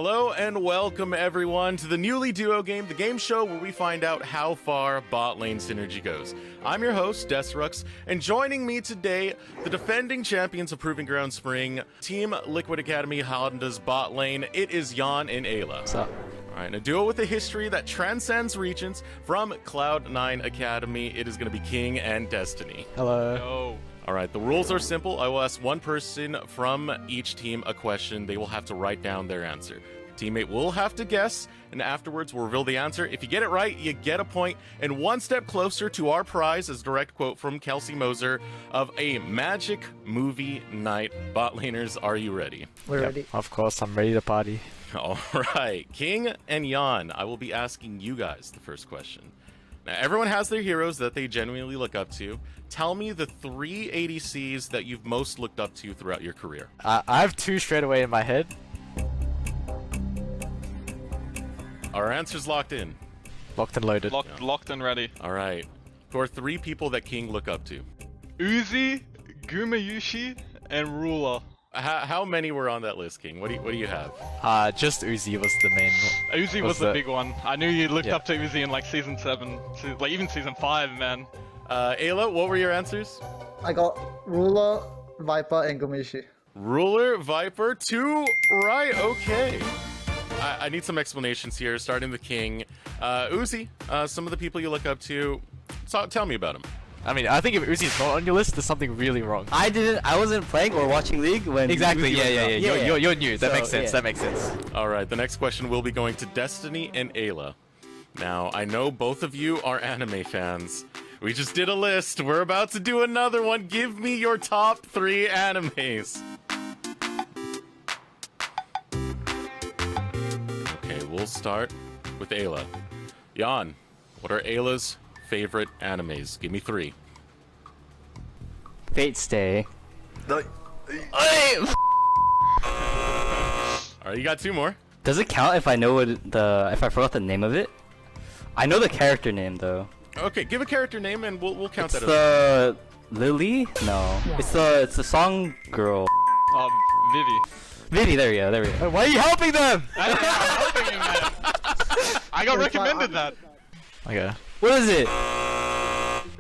Hello and welcome everyone to the newly duo game, the game show where we find out how far bot lane synergy goes. I'm your host, Desrux, and joining me today, the defending champions of Proving Ground Spring, Team Liquid Academy Honda's bot lane, it is Jan and Ayla. What's up? Alright, a duo with a history that transcends regions from Cloud9 Academy, it is going to be King and Destiny. Hello. No. Alright, the rules are simple. I will ask one person from each team a question. They will have to write down their answer. Teammate will have to guess, and afterwards we'll reveal the answer. If you get it right, you get a point, and one step closer to our prize is a direct quote from Kelsey Moser of a magic movie night. Bot laners, are you ready? We're ready. Of course, I'm ready to party. Alright, King and Jan, I will be asking you guys the first question. Now, everyone has their heroes that they genuinely look up to. Tell me the 3 ADCs that you've most looked up to throughout your career. I have two straight away in my head. Our answer's locked in. Locked and loaded. Locked and ready. Alright. Who are 3 people that King look up to? Uzi, Gumayushi, and Ruler. How many were on that list, King? What do you have? Just Uzi was the main. Uzi was the big one. I knew you looked Yeah. up to Uzi in like season 7, like even season 5, man. Ayla, what were your answers? I got Ruler, Viper, and Gumishi. Ruler, Viper, 2 right, okay. I need some explanations here, starting with King. Uzi, some of the people you look up to, tell me about them. I mean, I think if Uzi's not on your list, there's something really wrong. I wasn't playing or watching League when Exactly, Uzi yeah. was out. You're new. That So, makes sense. yeah. That makes sense. Alright, the next question will be going to Destiny and Ayla. Now, I know both of you are anime fans. We just did a list. We're about to do another one. Give me your top 3 animes. Okay, we'll start with Ayla. Jan, what are Ayla's favorite animes? Give me 3. Fate Stay. Alright, you got 2 more. Does it count if I know if I forgot the name of it? I know the character name though. Okay, give a character name and we'll count It's that as the Lily? No. It's the song girl. Vivi. Vivi, there we go. Why are you helping them? I'm helping you, man. I got recommended that. Okay. What is it?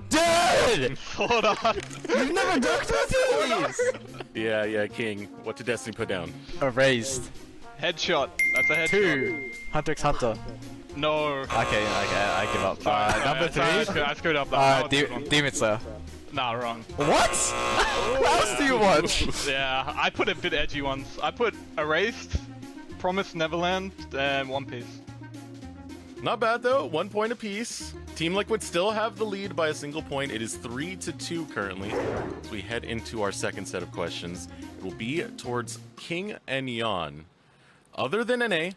Dude! Hold on. You've never ducked with these! Yeah, King. What did Destiny put down? Erased. Headshot. That's a headshot. 2. Hunter x Hunter. No. Okay, I give up. Sorry, Number sorry, 3. I screwed up. That was a good one. Demon Slayer. Nah, wrong. What? What else do you watch? Yeah, I put a bit edgy ones. I put Erased, Promised Neverland, and One Piece. Not bad though, 1 point apiece. Team Liquid still have the lead by a single point. It is 3-2 currently. As we head into our second set of questions, it will be towards King and Jan. Other than NA,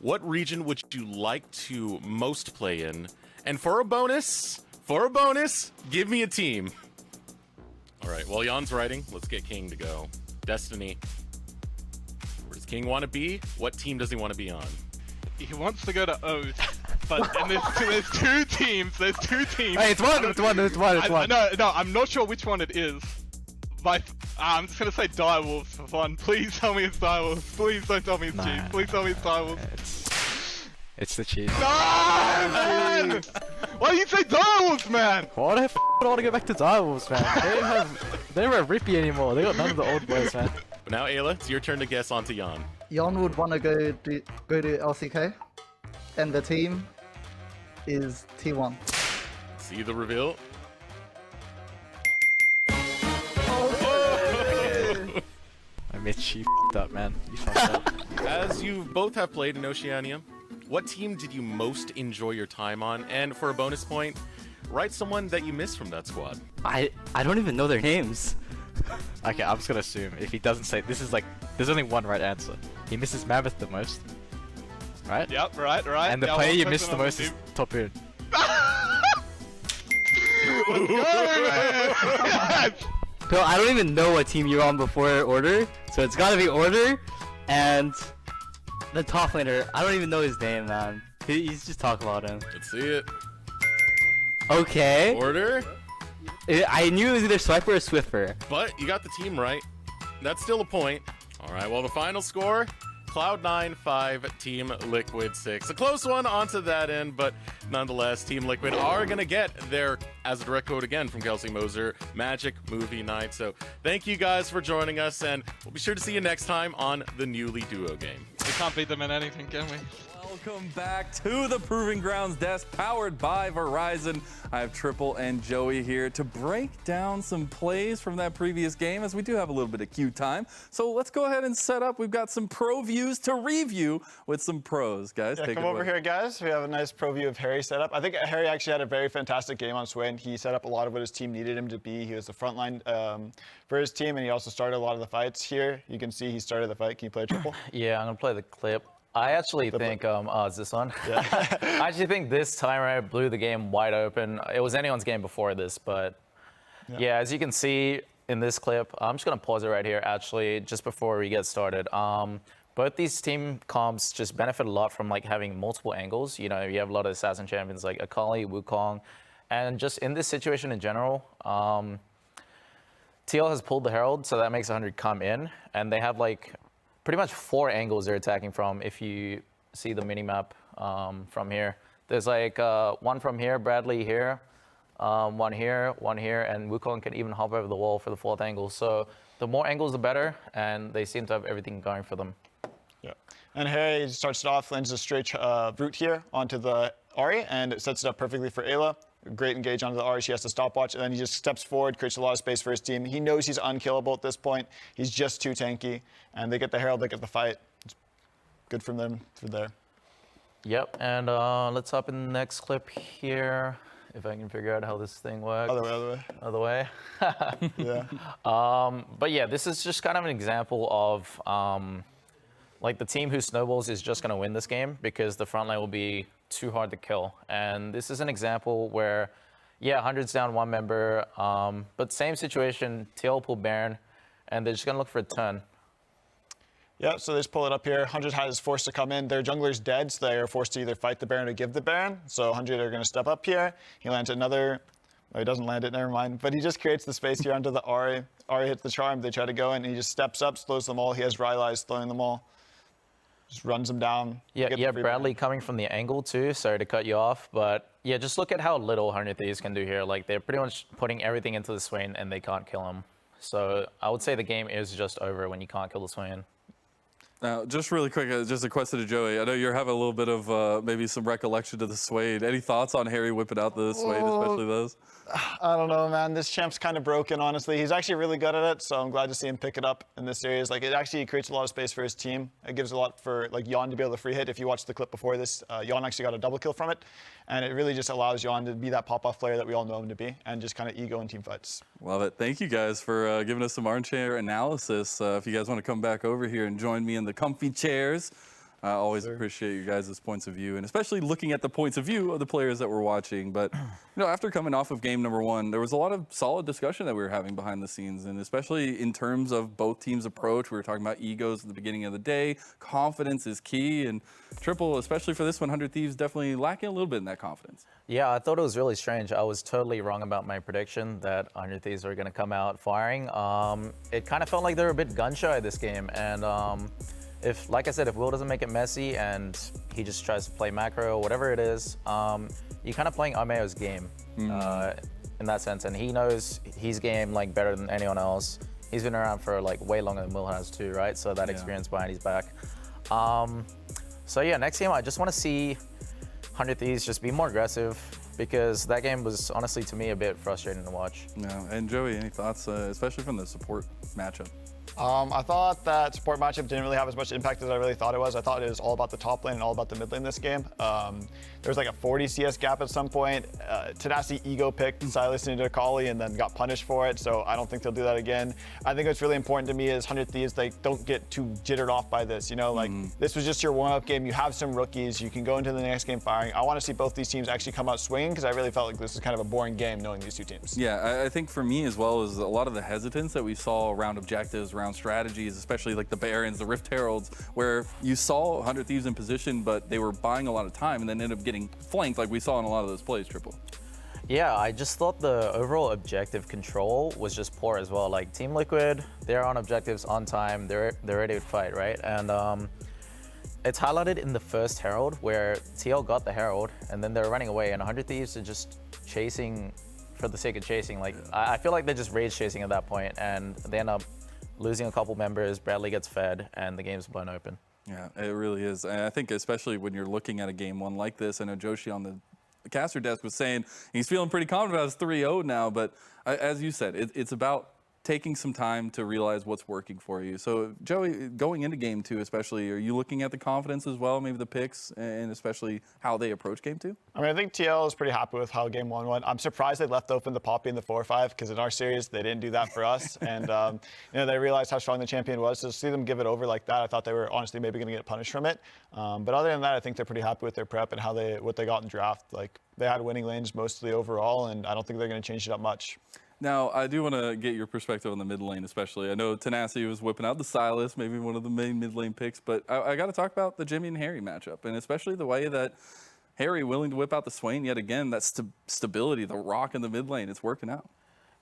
what region would you like to most play in? And for a bonus, give me a team. All right, while Jan's writing, let's get King to go. Destiny, where does King want to be? What team does he want to be on? He wants to go to O's, but and there's 2 teams. There's 2 teams. Hey, it's one. No, I'm not sure which one it is. I'm just gonna say Direwolves for fun. Please tell me it's Direwolves. Please don't tell me it's Chiefs. Please tell me it's Direwolves. It's the cheese. No, man! Why do you say Direwolves, man? Why the f*** do I want to go back to Direwolves, man? They don't have Rippy anymore. They got none of the old boys, man. But now, Ayla, it's your turn to guess onto Jan. Jan would want to go to LCK, and the team is T1. See the reveal? I missed you f***ed up, man. You fucked up. As you both have played in Oceania, what team did you most enjoy your time on? And for a bonus point, write someone that you missed from that squad. I don't even know their names. Okay, I'm just gonna assume if he doesn't say this is like there's only one right answer. He misses Mammoth the most, right? Yep, right. And the Yeah, player one you person missed the on the most is team. Topoon. Let's go, man! Yes! Bro, I don't even know what team you're on before Order, so it's gotta be Order, and the top laner, I don't even know his name, man. He's just talk about him. Let's see it. Okay. Order. I knew it was either Swiper or Swiffer. But you got the team right. That's still a point. All right, well, the final score, Cloud9 5, Team Liquid 6. A close one onto that end, but nonetheless, Team Liquid are going to get their, as a direct quote again from Kelsey Moser, Magic Movie Night. So thank you guys for joining us, and we'll be sure to see you next time on the Newly Duo game. We can't beat them in anything, can we? Welcome back to the Proving Grounds desk, powered by Verizon. I have Triple and Joey here to break down some plays from that previous game, as we do have a little bit of queue time. So let's go ahead and set up. We've got some pro views to review with some pros, guys. Yeah, take come it over away. here, guys. We have a nice pro view of Harry set up. I think Harry actually had a very fantastic game on Swain. He set up a lot of what his team needed him to be. He was the front line for his team, and he also started a lot of the fights here. You can see he started the fight. Can you play Triple? Yeah, I'm gonna play the clip. I actually think, is this on? Yeah. I actually think this timer blew the game wide open. It was anyone's game before this, but yeah, as you can see in this clip, I'm just gonna pause it right here, actually, just before we get started. Both these team comps just benefit a lot from like having multiple angles. You know, you have a lot of assassin champions like Akali, Wukong, and just in this situation in general, TL has pulled the Herald, so that makes 100 come in, and they have like pretty much 4 angles they're attacking from. If you see the minimap from here, there's like one from here, Bradley here, one here, and Wukong can even hop over the wall for the 4th angle. So the more angles, the better, and they seem to have everything going for them. Yeah. And Harry starts it off, lands a straight route here onto the Ahri, and it sets it up perfectly for Ayla. Great engage onto the Ahri. She has to stopwatch, and then he just steps forward, creates a lot of space for his team. He knows he's unkillable at this point. He's just too tanky, and they get the Herald, they get the fight. It's good from them through there. Yep, and let's hop in the next clip here, if I can figure out how this thing works. Other way. Yeah. But yeah, this is just kind of an example of like the team who snowballs is just going to win this game because the front line will be too hard to kill. And this is an example where, yeah, 100's down 1 member, but same situation, TL pull Baron, and they're just going to look for a turn. Yeah, so they just pull it up here. 100 is forced to come in. Their jungler's dead, so they are forced to either fight the Baron or give the Baron. So 100 are going to step up here. He lands another. Oh, he doesn't land it, never mind. But he just creates the space here onto the Ahri. Ahri hits the charm. They try to go in, and he just steps up, slows them all. He has Rylai's throwing them all. Just runs them down. Yeah, Bradley coming from the angle too. Sorry to cut you off, but yeah, just look at how little 100 Thieves can do here. Like they're pretty much putting everything into the Swain and they can't kill him. So I would say the game is just over when you can't kill the Swain. Now, just really quick, just a question to Joey. I know you're having a little bit of maybe some recollection to the Swade. Any thoughts on Harry whipping out the Swade, especially those? I don't know, man. This champ's kind of broken, honestly. He's actually really good at it, so I'm glad to see him pick it up in this series. Like, it actually creates a lot of space for his team. It gives a lot for, like, Yon to be able to free hit. If you watch the clip before this, Yon actually got a double kill from it, and it really just allows Yon to be that pop-off player that we all know him to be, and just kind of ego in team fights. Love it. Thank you guys for giving us some armchair analysis. If you guys want to come back over here and join me in the comfy chairs, I always appreciate you guys' points of view, and especially looking at the points of view of the players that we're watching. But you know, after coming off of game number 1, there was a lot of solid discussion that we were having behind the scenes, and especially in terms of both teams' approach. We were talking about egos at the beginning of the day. Confidence is key, and Triple, especially for this 100 Thieves, definitely lacking a little bit in that confidence. Yeah, I thought it was really strange. I was totally wrong about my prediction that 100 Thieves were going to come out firing. It kind of felt like they were a bit gun-shy this game, and if, like I said, if Will doesn't make it messy and he just tries to play macro or whatever it is, you're kind of playing Armeo's game in that sense, and he knows his game like better than anyone else. He's been around for like way longer than Will has too, right? So that experience behind his back. So yeah, next game I just want to see 100 Thieves just be more aggressive, because that game was honestly to me a bit frustrating to watch. Yeah, and Joey, any thoughts, especially from the support matchup? I thought that support matchup didn't really have as much impact as I really thought it was. I thought it was all about the top lane and all about the mid lane this game. There was like a 40 CS gap at some point. Tenacity ego picked Silas into Akali and then got punished for it, so I don't think they'll do that again. I think what's really important to me is 100 Thieves, they don't get too jittered off by this. You know, like this was just your warm-up game. You have some rookies. You can go into the next game firing. I want to see both these teams actually come out swinging, because I really felt like this was kind of a boring game knowing these two teams. Yeah, I think for me as well is a lot of the hesitance that we saw around objectives, around strategies, especially like the Barons, the Rift Heralds, where you saw 100 Thieves in position, but they were buying a lot of time and then ended up getting flanked like we saw in a lot of those plays, Triple. Yeah, I just thought the overall objective control was just poor as well. Like Team Liquid, they're on objectives on time, they're ready to fight, right? And it's highlighted in the first Herald where TL got the Herald and then they're running away and 100 Thieves are just chasing for the sake of chasing. Like, I feel like they're just rage chasing at that point and they end up losing a couple members, Bradley gets fed, and the game's blown open. Yeah, it really is. And I think especially when you're looking at a game one like this, I know Joshi on the caster desk was saying he's feeling pretty confident about his 3-0 now, but as you said, it's about taking some time to realize what's working for you. So Joey, going into game 2 especially, are you looking at the confidence as well, maybe the picks, and especially how they approach game 2? I mean, I think TL is pretty happy with how game 1 went. I'm surprised they left open the Poppy in the 4-5 because in our series, they didn't do that for us. And, they realized how strong the champion was. So to see them give it over like that, I thought they were honestly maybe going to get punished from it. But other than that, I think they're pretty happy with their prep and what they got in draft. Like, they had winning lanes mostly overall, and I don't think they're going to change it up much. Now, I do want to get your perspective on the mid lane, especially. I know Tenacity was whipping out the Silas, maybe one of the main mid lane picks, but I got to talk about the Jimmy and Harry matchup, and especially the way that Harry willing to whip out the Swain yet again. That stability, the rock in the mid lane, it's working out.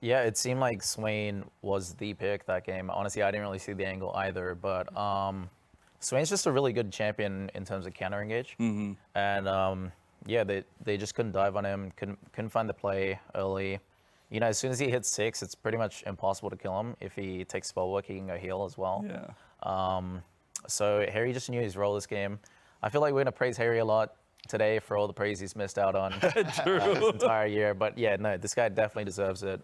Yeah, it seemed like Swain was the pick that game. Honestly, I didn't really see the angle either, but Swain's just a really good champion in terms of counter engage, and yeah, they just couldn't dive on him, couldn't find the play early. You know, as soon as he hits 6, it's pretty much impossible to kill him. If he takes spell work, he can go heal as well. Yeah. So Harry just knew his role this game. I feel like we're going to praise Harry a lot today for all the praise he's missed out on this entire year. But yeah, no, this guy definitely deserves it.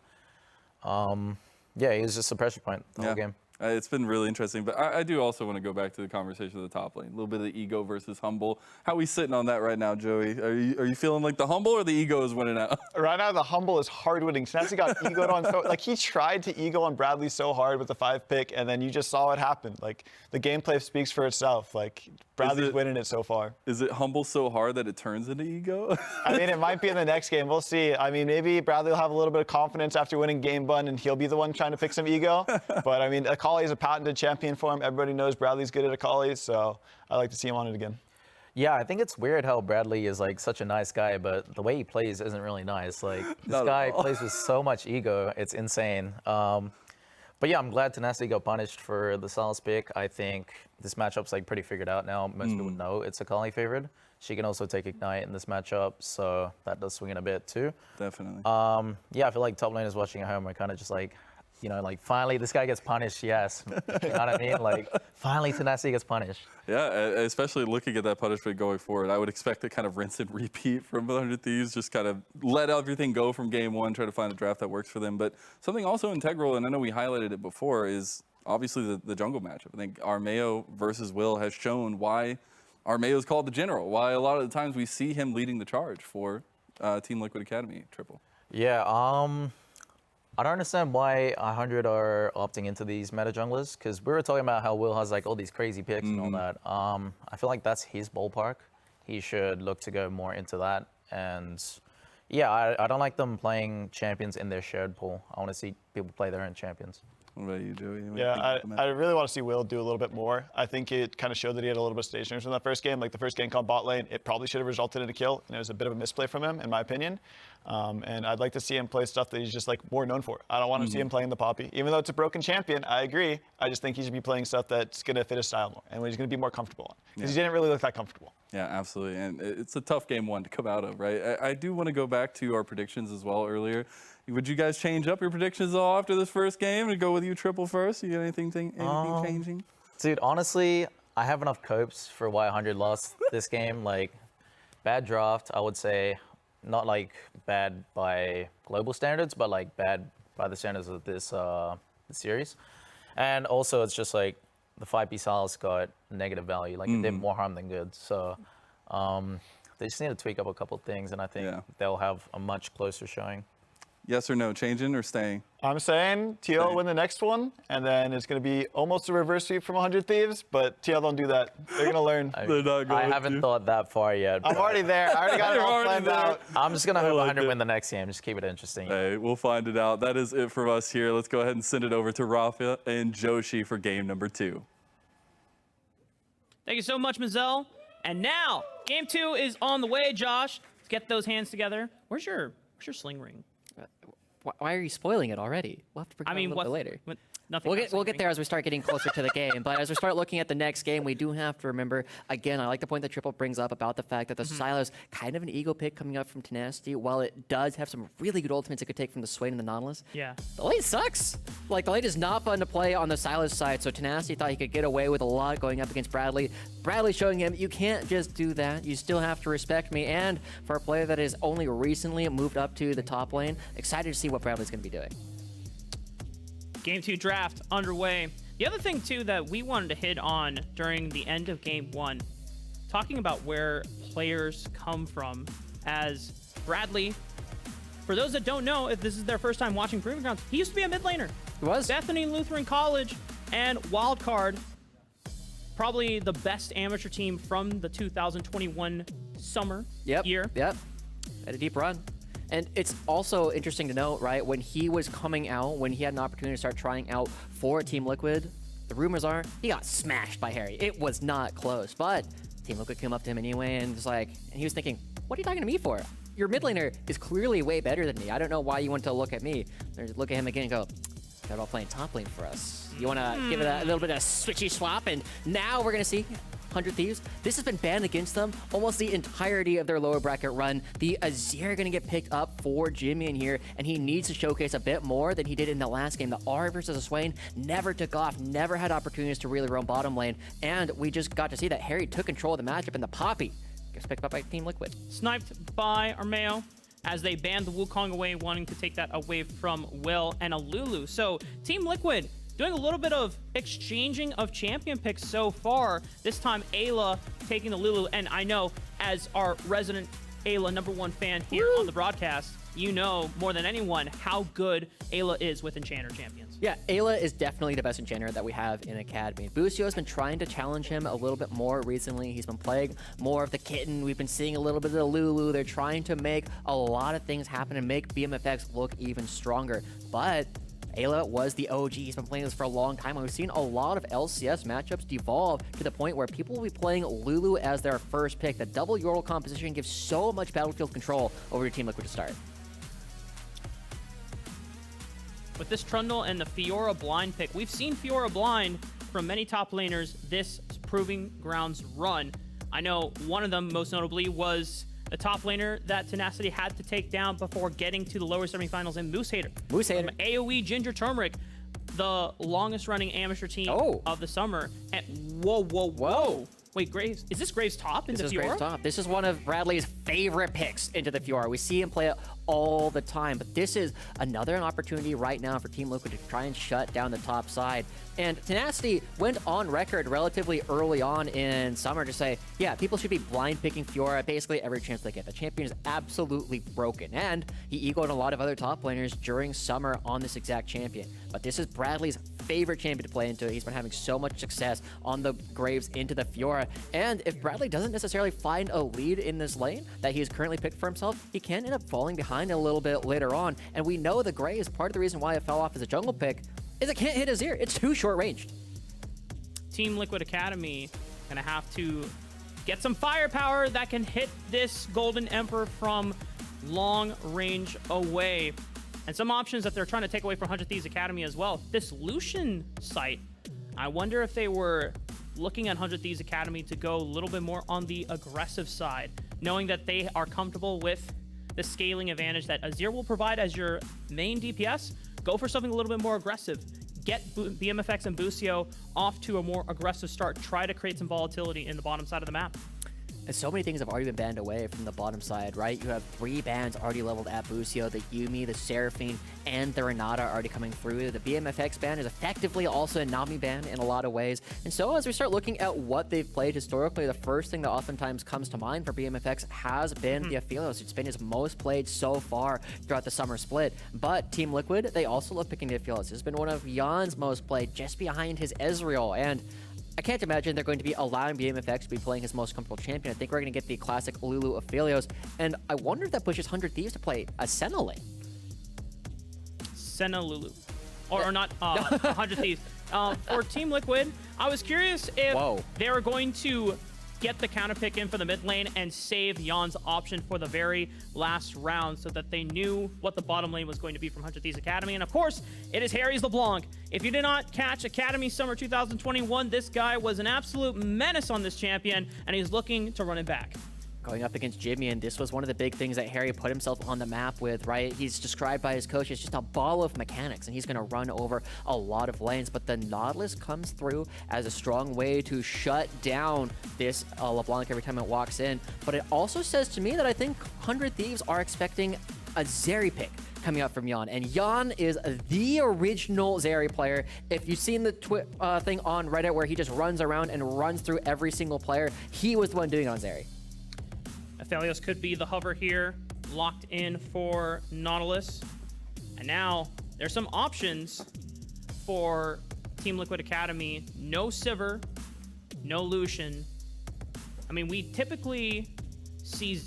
Yeah, he was just a pressure point the whole game. It's been really interesting, but I do also want to go back to the conversation of the top lane. A little bit of the ego versus humble. How are we sitting on that right now, Joey? Are you feeling like the humble or the ego is winning out? Right now, the humble is hard winning. Snapsy got egoed on. Like, he tried to ego on Bradley so hard with the 5 pick, and then you just saw what happened. Like, the gameplay speaks for itself. Like, Bradley's winning it so far. Is it humble so hard that it turns into ego? I mean, it might be in the next game. We'll see. I mean, maybe Bradley will have a little bit of confidence after winning game 1, and he'll be the one trying to pick some ego. But, I mean, Akali is a patented champion for him. Everybody knows Bradley's good at Akali, so I like to see him on it again. Yeah, I think it's weird how Bradley is like such a nice guy, but the way he plays isn't really nice. Like, this guy plays with so much ego, it's insane. But yeah, I'm glad Tenacity got punished for the Salas pick. I think this matchup's like pretty figured out now. Most people know it's Akali favored. She can also take Ignite in this matchup, so that does swing in a bit too. Definitely. Yeah, I feel like top laners watching at home are kind of just like, you know, like, finally this guy gets punished, yes. You know what I mean? Like, finally Tenacity gets punished. Yeah, especially looking at that punishment going forward, I would expect to kind of rinse and repeat from 100 Thieves, just kind of let everything go from game 1, try to find a draft that works for them. But something also integral, and I know we highlighted it before, is obviously the jungle matchup. I think Armeo versus Will has shown why Armeo is called the general, why a lot of the times we see him leading the charge for Team Liquid Academy Triple. Yeah, I don't understand why 100 are opting into these meta junglers, because we were talking about how Will has like all these crazy picks and all that. I feel like that's his ballpark. He should look to go more into that. And yeah, I don't like them playing champions in their shared pool. I want to see people play their own champions. What about you, Joey? Yeah, I really want to see Will do a little bit more. I think it kind of showed that he had a little bit of stationary from that first game. Like, the first gank on bot lane, it probably should have resulted in a kill, and it was a bit of a misplay from him, in my opinion. And I'd like to see him play stuff that he's just like more known for. I don't want to see him playing the Poppy. Even though it's a broken champion, I agree. I just think he should be playing stuff that's going to fit his style more, and he's going to be more comfortable on. Because he didn't really look that comfortable. Yeah, absolutely. And it's a tough game 1 to come out of, right? I do want to go back to our predictions as well earlier. Would you guys change up your predictions all after this first game and go with you Triple first? You got anything changing? Dude, honestly, I have enough copes for why 100 lost this game. Like, bad draft, I would say. Not like bad by global standards, but like bad by the standards of this series. And also, it's just like the 5P Salas got negative value. Like, it did more harm than good. So they just need to tweak up a couple things, and I think they'll have a much closer showing. Yes or no, changing or staying? I'm saying TL will win the next one, and then it's going to be almost a reverse sweep from 100 Thieves, but TL don't do that. They're going to learn. I haven't thought that far yet. I'm already there. I already got it all planned out. I'm just going to hope 100 win the next game. Just keep it interesting. Hey, we'll find it out. That is it from us here. Let's go ahead and send it over to Rafa and Joshi for game number 2. Thank you so much, Mazel. And now, game 2 is on the way, Josh. Let's get those hands together. Where's your sling ring? why are you spoiling it already? We'll have to bring it up a little bit later. Nothing. We'll get there as we start getting closer to the game. But as we start looking at the next game, we do have to remember, again, I like the point that Triple brings up about the fact that the Silo's kind of an ego pick coming up from Tenacity. While it does have some really good ultimates it could take from the Swain and the Nautilus, Yeah. the late sucks. Like, the late is not fun to play on the Silo's side, so Tenacity thought he could get away with a lot going up against Bradley. Bradley showing him, you can't just do that. You still have to respect me. And for a player that is only recently moved up to the top lane, excited to see what Bradley's going to be doing. Game 2 draft underway. The other thing, too, that we wanted to hit on during the end of Game 1, talking about where players come from, as Bradley, for those that don't know, if this is their first time watching Proving Grounds, he used to be a mid laner. He was. Bethany Lutheran College and Wildcard, probably the best amateur team from the 2021 summer year. Yep. Had a deep run. And it's also interesting to note, right, when he was coming out, when he had an opportunity to start trying out for Team Liquid, the rumors are he got smashed by Harry. It was not close, but Team Liquid came up to him anyway and was like, and he was thinking, what are you talking to me for? Your mid laner is clearly way better than me. I don't know why you want to look at me. Or look at him again and go, they're all playing top lane for us. You want to give it a little bit of a switchy swap, and now we're going to see 100 Thieves. This has been banned against them almost the entirety of their lower bracket run. The Azir going to get picked up for Jimmy in here, and he needs to showcase a bit more than he did in the last game. The R versus the Swain never took off, never had opportunities to really roam bottom lane, and we just got to see that Harry took control of the matchup, and the Poppy gets picked up by Team Liquid. Sniped by Armeo as they banned the Wukong away, wanting to take that away from Will and Alulu. So Team Liquid doing a little bit of exchanging of champion picks so far. This time, Ayla taking the Lulu. And I know, as our resident Ayla #1 fan here on the broadcast, you know more than anyone how good Ayla is with Enchanter champions. Yeah, Ayla is definitely the best Enchanter that we have in Academy. Busio has been trying to challenge him a little bit more recently. He's been playing more of the Kitten. We've been seeing a little bit of the Lulu. They're trying to make a lot of things happen and make BMFX look even stronger. But Ayla was the OG. He's been playing this for a long time. We've seen a lot of LCS matchups devolve to the point where people will be playing Lulu as their first pick. The double Yordle composition gives so much battlefield control over your Team Liquid to start. With this Trundle and the Fiora blind pick, we've seen Fiora blind from many top laners this Proving Grounds run. I know one of them, most notably, was the top laner that Tenacity had to take down before getting to the lower semifinals in Moose Hater. Moose Hater. From AoE Ginger Turmeric, the longest running amateur team of the summer. And whoa. Wait, Graves, is this Graves top into This is Fiora? Graves top. This is one of Bradley's favorite picks into the Fiora. We see him play it all the time, but this is another opportunity right now for Team Liquid to try and shut down the top side. And Tenacity went on record relatively early on in summer to say, yeah, people should be blind picking Fiora basically every chance they get. The champion is absolutely broken, and he egoed a lot of other top laners during summer on this exact champion. But this is Bradley's favorite champion to play into. He's been having so much success on the Graves into the Fiora. And if Bradley doesn't necessarily find a lead in this lane that he has currently picked for himself, he can end up falling behind a little bit later on. And we know the Graves, part of the reason why it fell off as a jungle pick, is it can't hit Azir. It's too short ranged. Team Liquid Academy gonna have to get some firepower that can hit this Golden Emperor from long range away. And some options that they're trying to take away from 100 Thieves Academy as well. This Lucian site, I wonder if they were looking at 100 Thieves Academy to go a little bit more on the aggressive side, knowing that they are comfortable with the scaling advantage that Azir will provide as your main DPS. Go for something a little bit more aggressive. Get BMFX and Busio off to a more aggressive start. Try to create some volatility in the bottom side of the map. And so many things have already been banned away from the bottom side, right? You have 3 bans already leveled at Busio, the Yuumi, the Seraphine, and the Renata already coming through. The BMFX ban is effectively also a Nami ban in a lot of ways. And so as we start looking at what they've played historically, the first thing that oftentimes comes to mind for BMFX has been the Aphelios. It's been his most played so far throughout the summer split. But Team Liquid, they also love picking the Aphelios. It's been one of Jan's most played, just behind his Ezreal. And I can't imagine they're going to be allowing BMFX to be playing his most comfortable champion. I think we're going to get the classic Lulu Aphelios, and I wonder if that pushes 100 Thieves to play a Senna lane. Senna Lulu. Or not 100 Thieves. For Team Liquid, I was curious if they were going to get the counter pick in for the mid lane and save Jan's option for the very last round so that they knew what the bottom lane was going to be from 100 Thieves Academy. And of course, it is Harry's LeBlanc. If you did not catch Academy Summer 2021, this guy was an absolute menace on this champion, and he's looking to run it back. Going up against Jimmy, and this was one of the big things that Harry put himself on the map with, right? He's described by his coach as just a ball of mechanics, and he's going to run over a lot of lanes, but the Nautilus comes through as a strong way to shut down this LeBlanc every time it walks in. But it also says to me that I think 100 Thieves are expecting a Zeri pick coming up from Jan, and Jan is the original Zeri player. If you've seen the thing on Reddit where he just runs around and runs through every single player, he was the one doing it on Zeri. Aphelios could be the hover here, locked in for Nautilus. And now there's some options for Team Liquid Academy. No Sivir, no Lucian. I mean, we typically see...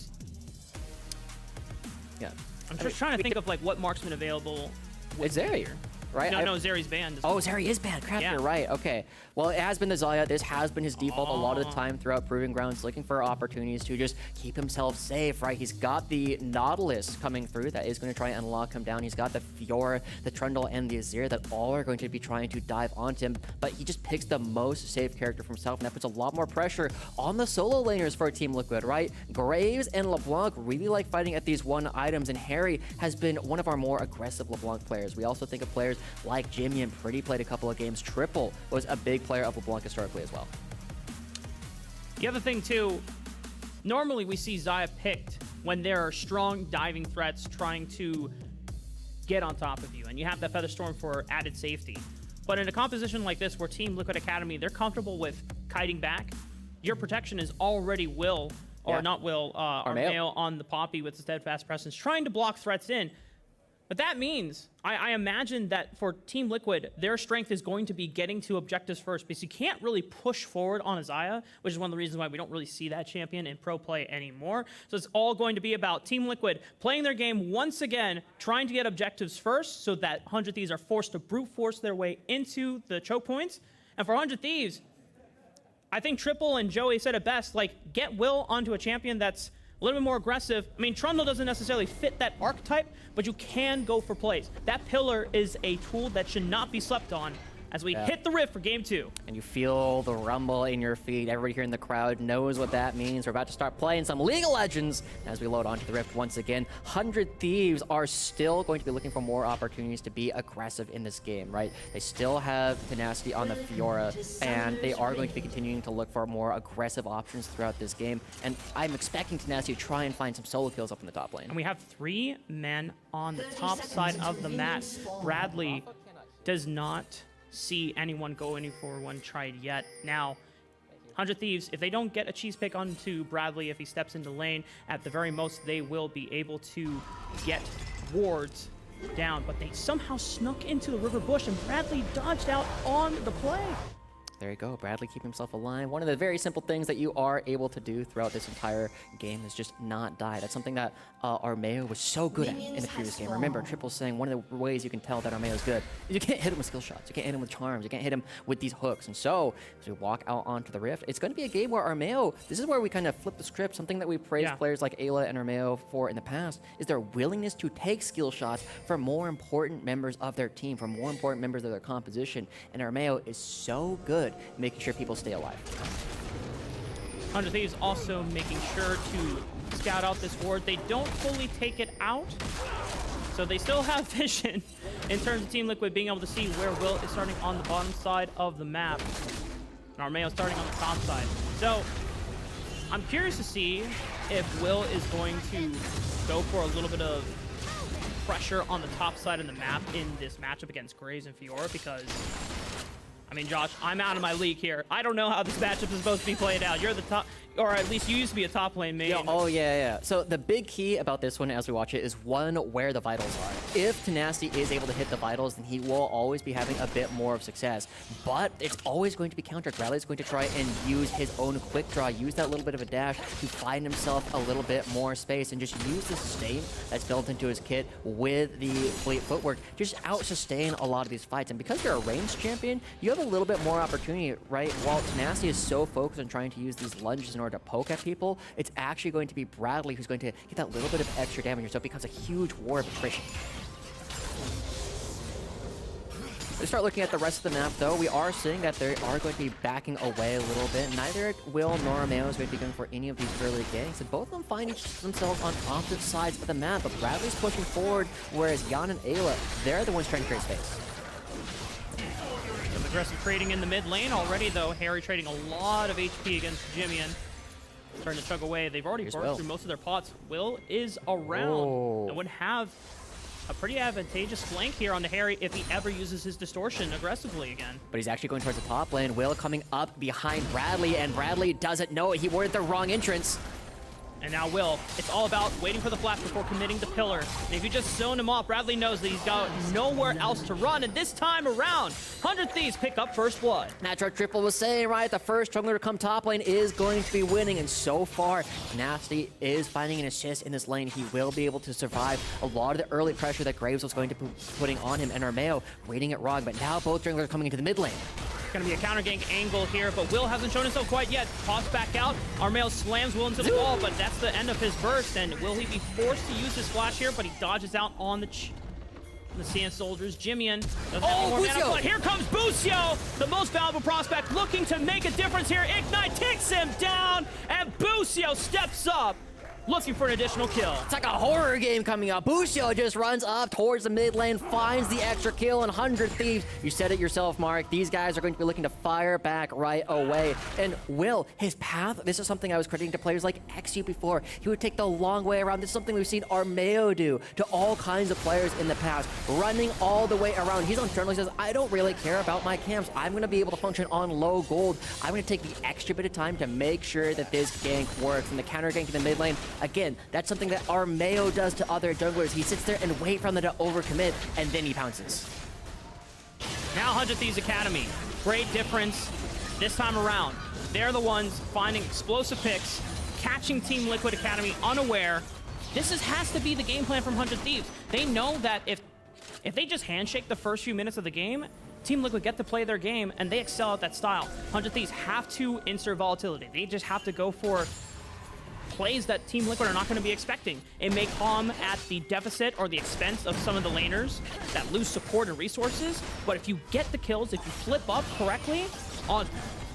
Yeah. I'm just trying to think of like what marksman available. It's Zeri, right? No, Zeri's banned. Oh, Zeri is banned. Crap, Yeah. you're right. Okay. Well, it has been the Xayah. This has been his default a lot of the time throughout Proving Grounds, looking for opportunities to just keep himself safe, right? He's got the Nautilus coming through that is going to try and lock him down. He's got the Fiora, the Trundle, and the Azir that all are going to be trying to dive onto him, but he just picks the most safe character for himself, and that puts a lot more pressure on the solo laners for Team Liquid, right? Graves and LeBlanc really like fighting at these one items, and Harry has been one of our more aggressive LeBlanc players. We also think of players like Jimmy, and Pretty played a couple of games. Triple was a big player of LeBlanc historically as well. The other thing too, normally we see Xayah picked when there are strong diving threats trying to get on top of you, and you have that Feather Storm for added safety. But in a composition like this where Team Liquid Academy, they're comfortable with kiting back, your protection is already Will, or not Will, Armeo on the Poppy with the Steadfast Presence, trying to block threats in. But that means, I imagine that for Team Liquid, their strength is going to be getting to objectives first, because you can't really push forward on a Xayah, which is one of the reasons why we don't really see that champion in pro play anymore. So it's all going to be about Team Liquid playing their game once again, trying to get objectives first, so that 100 Thieves are forced to brute force their way into the choke points. And for 100 Thieves, I think Triple and Joey said it best, like, get Will onto a champion that's a little bit more aggressive. I mean, Trundle doesn't necessarily fit that archetype, but you can go for plays. That pillar is a tool that should not be slept on as we hit the rift for game 2. And you feel the rumble in your feet. Everybody here in the crowd knows what that means. We're about to start playing some League of Legends as we load onto the rift once again. 100 Thieves are still going to be looking for more opportunities to be aggressive in this game, right? They still have tenacity on the Fiora, and they are going to be continuing to look for more aggressive options throughout this game. And I'm expecting tenacity to try and find some solo kills up in the top lane. And we have 3 men on the top side of the map. Bradley does not see anyone go any for one tried yet. Now, 100 Thieves, if they don't get a cheese pick onto Bradley, if he steps into lane, at the very most, they will be able to get wards down. But they somehow snuck into the river bush, and Bradley dodged out on the play. There you go, Bradley keeping himself alive. One of the very simple things that you are able to do throughout this entire game is just not die. That's something that Armeo was so good at in the previous game. Remember, Triple's saying one of the ways you can tell that Armeo's good is you can't hit him with skill shots, you can't hit him with charms, you can't hit him with these hooks. And so, as we walk out onto the rift, it's going to be a game where Armeo, this is where we kind of flip the script. Something that we praised players like Ayla and Armeo for in the past is their willingness to take skill shots for more important members of their team, for more important members of their composition. And Armeo is so good making sure people stay alive. 100 Thieves also making sure to scout out this ward. They don't fully take it out, so they still have vision in terms of Team Liquid being able to see where Will is starting on the bottom side of the map, and Armeo starting on the top side. So I'm curious to see if Will is going to go for a little bit of pressure on the top side of the map in this matchup against Graves and Fiora, because I mean, Josh, I'm out of my league here. I don't know how this matchup is supposed to be played out. You're the top, or at least you used to be a top lane main. Yeah. So the big key about this one as we watch it is, one, where the vitals are. If Tenacity is able to hit the vitals, then he will always be having a bit more of success. But it's always going to be countered. Bradley's going to try and use his own quick draw, use that little bit of a dash to find himself a little bit more space, and just use the sustain that's built into his kit with the fleet footwork, just out sustain a lot of these fights. And because you're a ranged champion, you have a a little bit more opportunity, right? While Tenacity is so focused on trying to use these lunges in order to poke at people, it's actually going to be Bradley who's going to get that little bit of extra damage, so it becomes a huge war of attrition. We start looking at the rest of the map, though. We are seeing that they are going to be backing away a little bit. Neither Will nor Mayo is going to be going for any of these early ganks, and both of them find themselves on opposite sides of the map. But Bradley's pushing forward, whereas Jan and Ayla, they're the ones trying to create space. Some aggressive trading in the mid lane already, though. Harry trading a lot of HP against Jimmy, starting to chug away. They've already burned through most of their pots. Will is around and would have a pretty advantageous flank here onto Harry if he ever uses his distortion aggressively again. But he's actually going towards the top lane. Will coming up behind Bradley, and Bradley doesn't know it. He warded the wrong entrance. And now Will, it's all about waiting for the flash before committing to pillar. And if you just zone him off, Bradley knows that he's got nowhere else to run. And this time around, 100 Thieves pick up first blood. That's what Triple was saying, right? The first jungler to come top lane is going to be winning. And so far, Nasty is finding an assist in this lane. He will be able to survive a lot of the early pressure that Graves was going to be putting on him. And Armeo reading it wrong. But now both junglers are coming into the mid lane. Going to be a counter gank angle here, but Will hasn't shown himself quite yet. Toss back out. Armeo slams Will into the wall, but that's the end of his burst. And will he be forced to use his flash here? But he dodges out on the CN soldiers. Jimmian doesn't have any more mana, but here comes Busio, the most valuable prospect, looking to make a difference here. Ignite takes him down, and Busio steps up, looking for an additional kill. It's like a horror game coming up. Busio just runs up towards the mid lane, finds the extra kill, and 100 Thieves. You said it yourself, Mark. These guys are going to be looking to fire back right away. And Will, his path, this is something I was critiquing to players like XU before. He would take the long way around. This is something we've seen Armeo do to all kinds of players in the past, running all the way around. He's on turn, he says, I don't really care about my camps. I'm going to be able to function on low gold. I'm going to take the extra bit of time to make sure that this gank works. And the counter gank in the mid lane, again, that's something that Armeo does to other junglers. He sits there and waits for them to overcommit, and then he pounces. Now 100 Thieves Academy. Great difference this time around. They're the ones finding explosive picks, catching Team Liquid Academy unaware. This has to be the game plan from 100 Thieves. They know that if they just handshake the first few minutes of the game, Team Liquid get to play their game, and they excel at that style. 100 Thieves have to insert volatility. They just have to go for plays that Team Liquid are not going to be expecting. It may come at the deficit or the expense of some of the laners that lose support and resources, but if you get the kills, if you flip up correctly,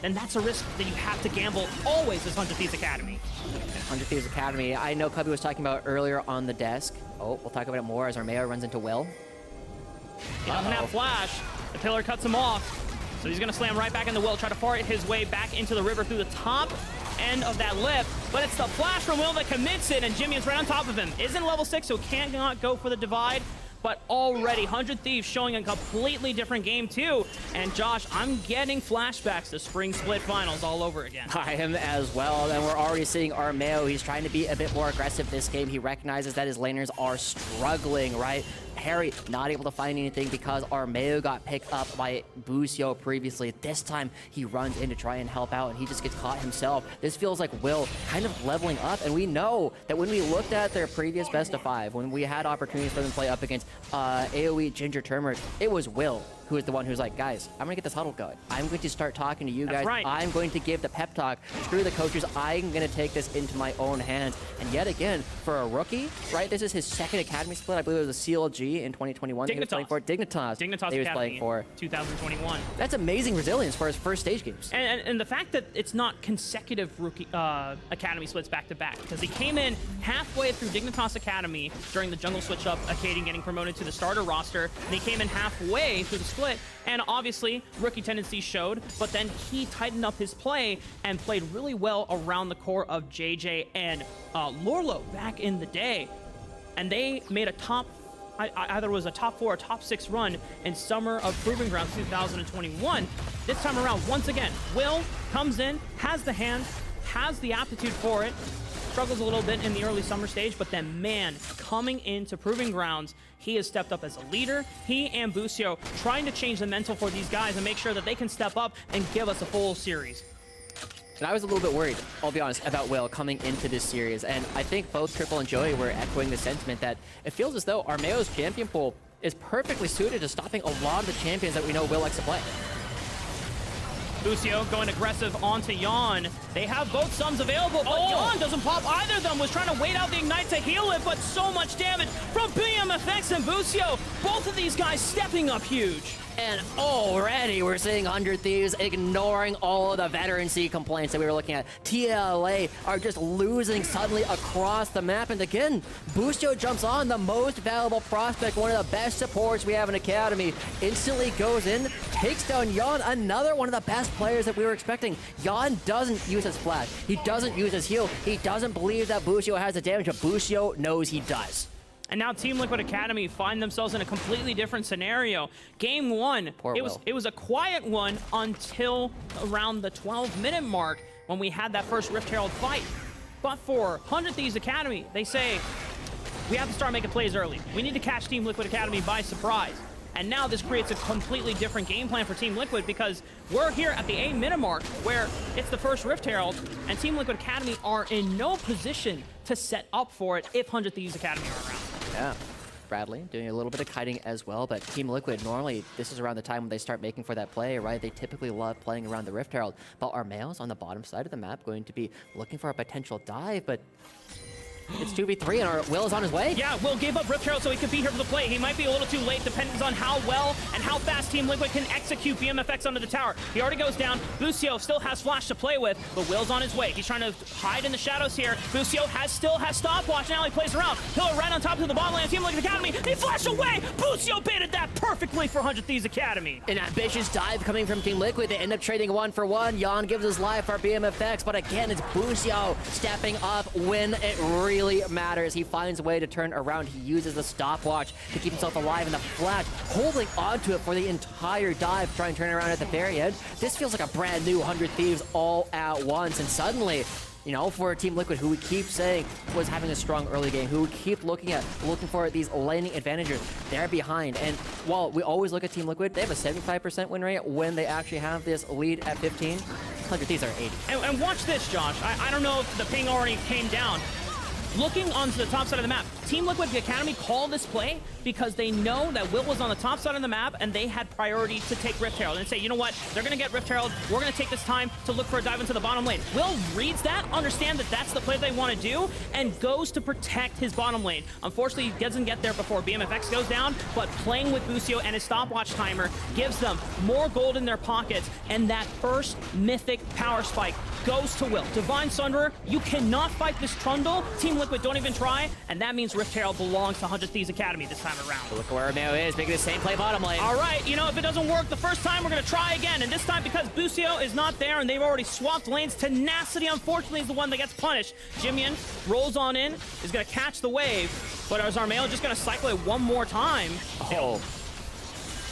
then that's a risk that you have to gamble always as 100 Thieves Academy. 100 Thieves Academy, I know Cubby was talking about earlier on the desk. Oh, we'll talk about it more as Armeo runs into Will. He doesn't have flash. The pillar cuts him off. So he's going to slam right back into Will, try to fart his way back into the river through the top end of that lip. But it's the flash from Will that commits it, and Jimmy is right on top of him. Isn't level 6, so cannot go for the divide. But already, 100 Thieves showing a completely different game, too. And Josh, I'm getting flashbacks to Spring Split Finals all over again. I am as well, and we're already seeing Armeo. He's trying to be a bit more aggressive this game. He recognizes that his laners are struggling, right? Harry not able to find anything because Armeo got picked up by Busio previously. This time, he runs in to try and help out, and he just gets caught himself. This feels like Will kind of leveling up, and we know that when we looked at their previous best of 5, when we had opportunities for them to play up against AoE Ginger Turmeric, it was Will who is the one who's like, guys, I'm gonna get this huddle going. I'm going to start talking to you guys. Right. I'm going to give the pep talk. Screw the coaches. I'm gonna take this into my own hands. And yet again, for a rookie, right? This is his second academy split. I believe it was a CLG in 2021. Dignitas. He was playing for Dignitas. Dignitas he was Academy playing for 2021. That's amazing resilience for his first stage games. And the fact that it's not consecutive rookie academy splits back to back, because he came in halfway through Dignitas Academy during the jungle switch up, Acadian getting promoted to the starter roster, and he came in halfway through the split, and obviously rookie tendencies showed, but then he tightened up his play and played really well around the core of JJ and Lorlo back in the day, and they made a either it was a top 4 or top 6 run in Summer of Proving Grounds 2021. This time around, once again, Will comes in, has the hand, has the aptitude for it, struggles a little bit in the early summer stage, but then, man, coming into Proving Grounds, he has stepped up as a leader. He and Busio trying to change the mental for these guys and make sure that they can step up and give us a full series. And I was a little bit worried, I'll be honest, about Will coming into this series. And I think both Triple and Joey were echoing the sentiment that it feels as though Armeo's champion pool is perfectly suited to stopping a lot of the champions that we know Will likes to play. Lucio going aggressive onto Yon. They have both Suns available, but Yon doesn't pop either of them. Was trying to wait out the Ignite to heal it, but so much damage from BMFX and Bucio. Both of these guys stepping up huge. And already we're seeing 100 Thieves ignoring all of the veterancy complaints that we were looking at. TLA are just losing suddenly across the map. And again, Bucio jumps on, the most valuable prospect, one of the best supports we have in Academy. Instantly goes in, takes down Yon, another one of the best players that we were expecting. Yon doesn't use his flash. He doesn't use his heal. He doesn't believe that Bucio has the damage, but Bucio knows he does. And now Team Liquid Academy find themselves in a completely different scenario. Game 1, it was a quiet one until around the 12-minute mark when we had that first Rift Herald fight. But for 100 Thieves Academy, they say, we have to start making plays early. We need to catch Team Liquid Academy by surprise. And now this creates a completely different game plan for Team Liquid because we're here at the 8-minute mark where it's the first Rift Herald, and Team Liquid Academy are in no position to set up for it if 100 Thieves Academy are around. Yeah, Bradley doing a little bit of kiting as well, but Team Liquid, normally this is around the time when they start making for that play, right? They typically love playing around the Rift Herald, but our males on the bottom side of the map going to be looking for a potential dive, but it's 2v3 and our Will is on his way. Yeah, Will gave up Rift Herald so he could be here for the play. He might be a little too late, depending on how well and how fast Team Liquid can execute BMFX under the tower. He already goes down. Bucio still has flash to play with, but Will's on his way. He's trying to hide in the shadows here. Bucio still has stopwatch. Now he plays around. He'll right on top of the bottom lane of Team Liquid Academy. He flashed away. Bucio baited that perfectly for 100 Thieves Academy. An ambitious dive coming from Team Liquid. They end up trading 1-for-1. Yon gives his life for BMFX, but again, it's Bucio stepping up when it really matters. He finds a way to turn around. He uses the stopwatch to keep himself alive in the flash, holding onto it for the entire dive, trying to turn around at the very end. This feels like a brand new 100 Thieves all at once, and suddenly, you know, for Team Liquid, who we keep saying was having a strong early game, who we keep looking for these laning advantages, they're behind. And while we always look at Team Liquid, they have a 75% win rate when they actually have this lead at 15. 100 Thieves are 80. And watch this, Josh. I don't know if the ping already came down. Looking onto the top side of the map, Team Liquid Academy called this play because they know that Will was on the top side of the map and they had priority to take Rift Herald and say, you know what, they're going to get Rift Herald, we're going to take this time to look for a dive into the bottom lane. Will reads that, understands that that's the play they want to do, and goes to protect his bottom lane. Unfortunately, he doesn't get there before BMFX goes down, but playing with Bucio and his stopwatch timer gives them more gold in their pockets, and that first mythic power spike goes to Will. Divine Sunderer, you cannot fight this Trundle. Team Liquid don't even try, and that means Rift Herald belongs to 100 Thieves Academy this time around. Look where Romeo is, making the same play bottom lane. All right, you know, if it doesn't work the first time, we're going to try again, and this time because Bucio is not there and they've already swapped lanes, Tenacity, unfortunately, is the one that gets punished. Jimian rolls on in, is going to catch the wave, but is Armeo just going to cycle it one more time? Oh.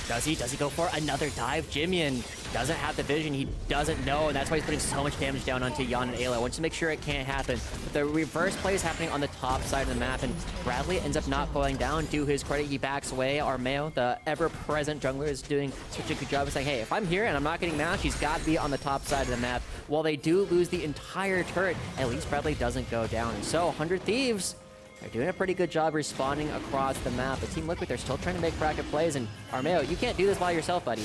Does he go for another dive? Jimian doesn't have the vision. He doesn't know, and that's why he's putting so much damage down onto Yon and Ayla. Wants to make sure it can't happen. But the reverse play is happening on the top side of the map, and Bradley ends up not going down. To his credit, he backs away. Armeo, the ever-present jungler, is doing such a good job of saying, hey, if I'm here and I'm not getting matched, he's got to be on the top side of the map. While they do lose the entire turret, at least Bradley doesn't go down. And so, 100 Thieves, they're doing a pretty good job responding across the map. But Team Liquid, they're still trying to make bracket plays, and Armeo, you can't do this by yourself, buddy.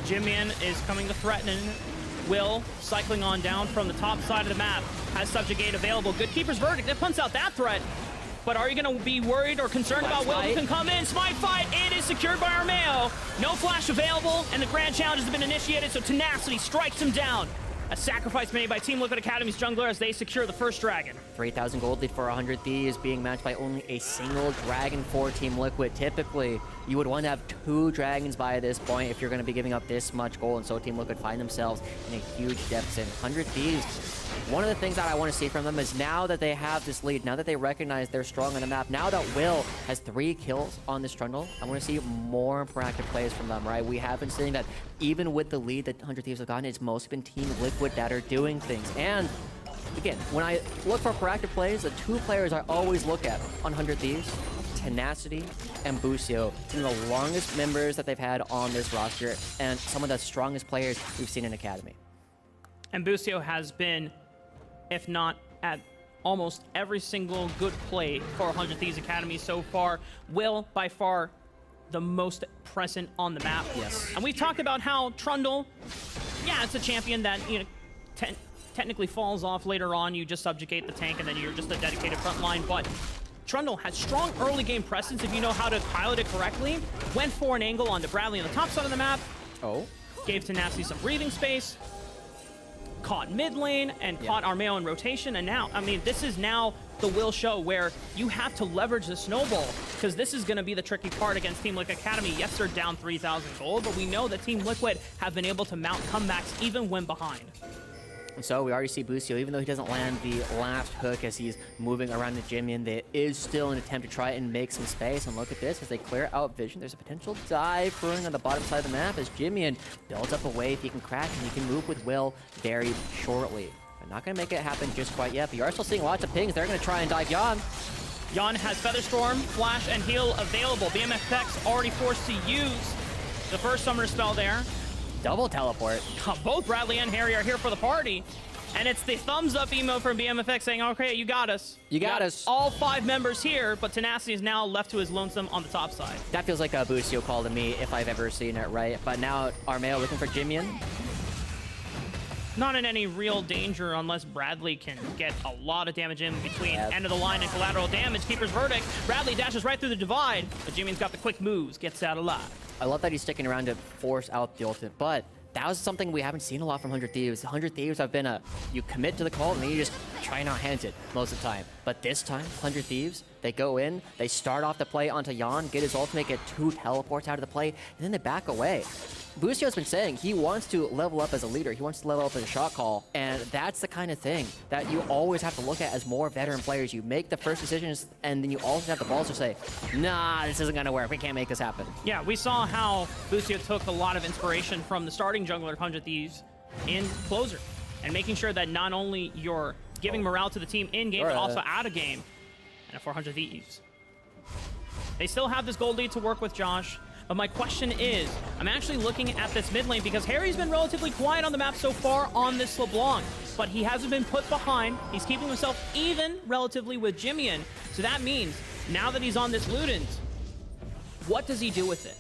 Jimian is coming to threaten. Will cycling on down from the top side of the map. Has Subjugate available. Good Keeper's Verdict. That punts out that threat. But are you going to be worried or concerned about Will who can come in? Smite Fight, it is secured by Armeo. No flash available, and the grand challenge has been initiated, so Tenacity strikes him down. A sacrifice made by Team Liquid Academy's jungler as they secure the first dragon. 3,000 gold lead for 100 Thieves, being matched by only a single dragon for Team Liquid. Typically, you would want to have 2 dragons by this point if you're going to be giving up this much gold, and so Team Liquid find themselves in a huge deficit. 100 Thieves, one of the things that I want to see from them is now that they have this lead, now that they recognize they're strong on the map, now that Will has 3 kills on this Trundle, I want to see more proactive plays from them, right? We have been seeing that even with the lead that 100 Thieves have gotten, it's mostly been Team Liquid that are doing things. And again, when I look for proactive plays, the 2 players I always look at on 100 Thieves, Tenacity and Bucio, some of the longest members that they've had on this roster and some of the strongest players we've seen in Academy. And Bucio has been, if not at almost every single good play for 100 Thieves Academy so far. Will, by far, the most present on the map. Yes. And we've talked about how Trundle, yeah, it's a champion that, you know, technically falls off later on. You just subjugate the tank and then you're just a dedicated front line. But Trundle has strong early game presence if you know how to pilot it correctly. Went for an angle onto Bradley on the top side of the map. Oh. Gave Tenacity some breathing space. Caught mid lane and caught Armeo in rotation. And now, I mean, this is now the will show where you have to leverage the snowball, because this is going to be the tricky part against Team Liquid Academy. Yes, they're down 3,000 gold, but we know that Team Liquid have been able to mount comebacks even when behind. And so we already see Busio, even though he doesn't land the last hook as he's moving around the Jimmy, there is still an attempt to try and make some space. And look at this, as they clear out vision, there's a potential dive brewing on the bottom side of the map as Jimmy builds up a wave he can crack, and he can move with Will very shortly. They're not going to make it happen just quite yet, but you are still seeing lots of pings. They're going to try and dive Jan. Jan has Featherstorm, Flash, and Heal available. BMFX already forced to use the first summoner spell there. Double teleport. Both Bradley and Harry are here for the party. And it's the thumbs up emote from BMFX saying, okay, you got us. You got us. All 5 members here, but Tenacity is now left to his lonesome on the top side. That feels like a Busio call to me if I've ever seen it, right? But now Armeo looking for Jimian. Not in any real danger unless Bradley can get a lot of damage in between end of the line and collateral damage. Keeper's verdict. Bradley dashes right through the divide, but Jimian's got the quick moves, gets out alive. I love that he's sticking around to force out the ultimate, but that was something we haven't seen a lot from 100 Thieves. 100 Thieves have been you commit to the call and then you just try and out-hand it most of the time. But this time, 100 Thieves, they go in, they start off the play onto Jan, get his ultimate, get 2 teleports out of the play, and then they back away. Busio's been saying he wants to level up as a leader. He wants to level up as a shot call. And that's the kind of thing that you always have to look at as more veteran players. You make the first decisions, and then you also have the balls to say, nah, this isn't going to work. We can't make this happen. Yeah, we saw how Busio took a lot of inspiration from the starting jungler of 100 Thieves in Closer. And making sure that not only you're giving morale to the team in-game, but also out of game. And for 100 Thieves. They still have this gold lead to work with, Josh. But my question is, I'm actually looking at this mid lane because Harry's been relatively quiet on the map so far on this LeBlanc, but he hasn't been put behind. He's keeping himself even relatively with Jimian. So that means now that he's on this Ludens, what does he do with it?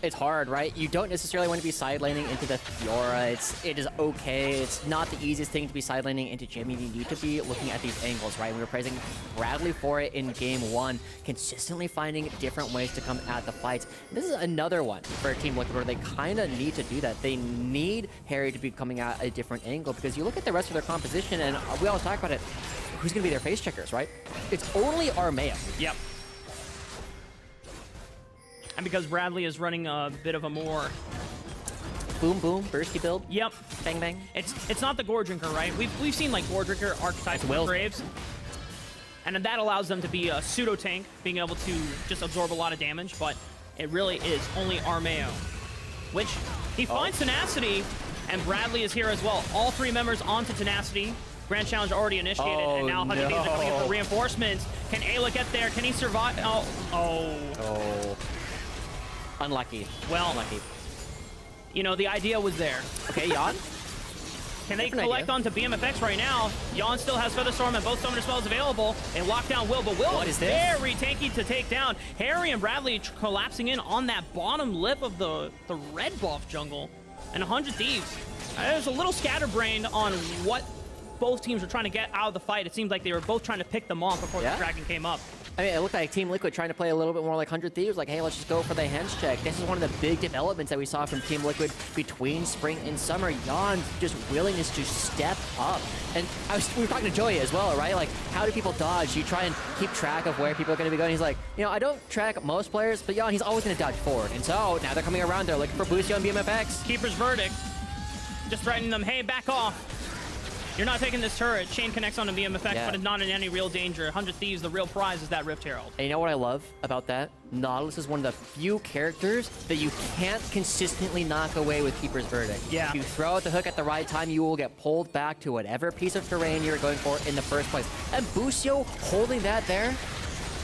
It's hard, right? You don't necessarily want to be side laning into the Fiora. It is okay. It's not the easiest thing to be side laning into Jimmy. You need to be looking at these angles, right? We were praising Bradley for it in game 1, consistently finding different ways to come at the fights. This is another one for Team Liquid where they kind of need to do that. They need Harry to be coming at a different angle because you look at the rest of their composition, and we always talk about it. Who's going to be their face checkers, right? It's only Armeo. Yep. And because Bradley is running a bit of a more boom boom bursty build. Yep. Bang bang. It's not the Gore Drinker, right? We've seen like Gore Drinker archetypes with Graves. And that allows them to be a pseudo tank, being able to just absorb a lot of damage, but it really is only Armeo. Which he finds Tenacity, and Bradley is here as well. All 3 members onto Tenacity. Grand Challenge already initiated, and now 100 Thieves are coming in for reinforcements. Can Ayla get there? Can he survive? Oh. Unlucky. Well, unlucky. You know, the idea was there. Okay, Jan? Can they collect onto BMFX right now? Jan still has Featherstorm and both summoner spells available. They lock down Will, but Will is very tanky to take down. Harry and Bradley collapsing in on that bottom lip of the red buff jungle. And 100 Thieves. There's a little scatterbrained on what both teams were trying to get out of the fight. It seemed like they were both trying to pick them off before the Dragon came up. I mean, it looked like Team Liquid trying to play a little bit more like 100 Thieves, like, hey, let's just go for the hands check. This is one of the big developments that we saw from Team Liquid between spring and summer. Jan's just willingness to step up. And we were talking to Joey as well, right? Like, how do people dodge? You try and keep track of where people are going to be going. He's like, you know, I don't track most players, but Jan, he's always going to dodge forward. And so now they're coming around. They're looking for Busio and BMFX. Keeper's verdict. Just threatening them, hey, back off. You're not taking this turret. Chain connects onto BMFX, but it's not in any real danger. 100 Thieves, the real prize is that Rift Herald. And you know what I love about that? Nautilus is one of the few characters that you can't consistently knock away with Keeper's Verdict. Yeah. If you throw out the hook at the right time, you will get pulled back to whatever piece of terrain you're going for in the first place. And Busio holding that there,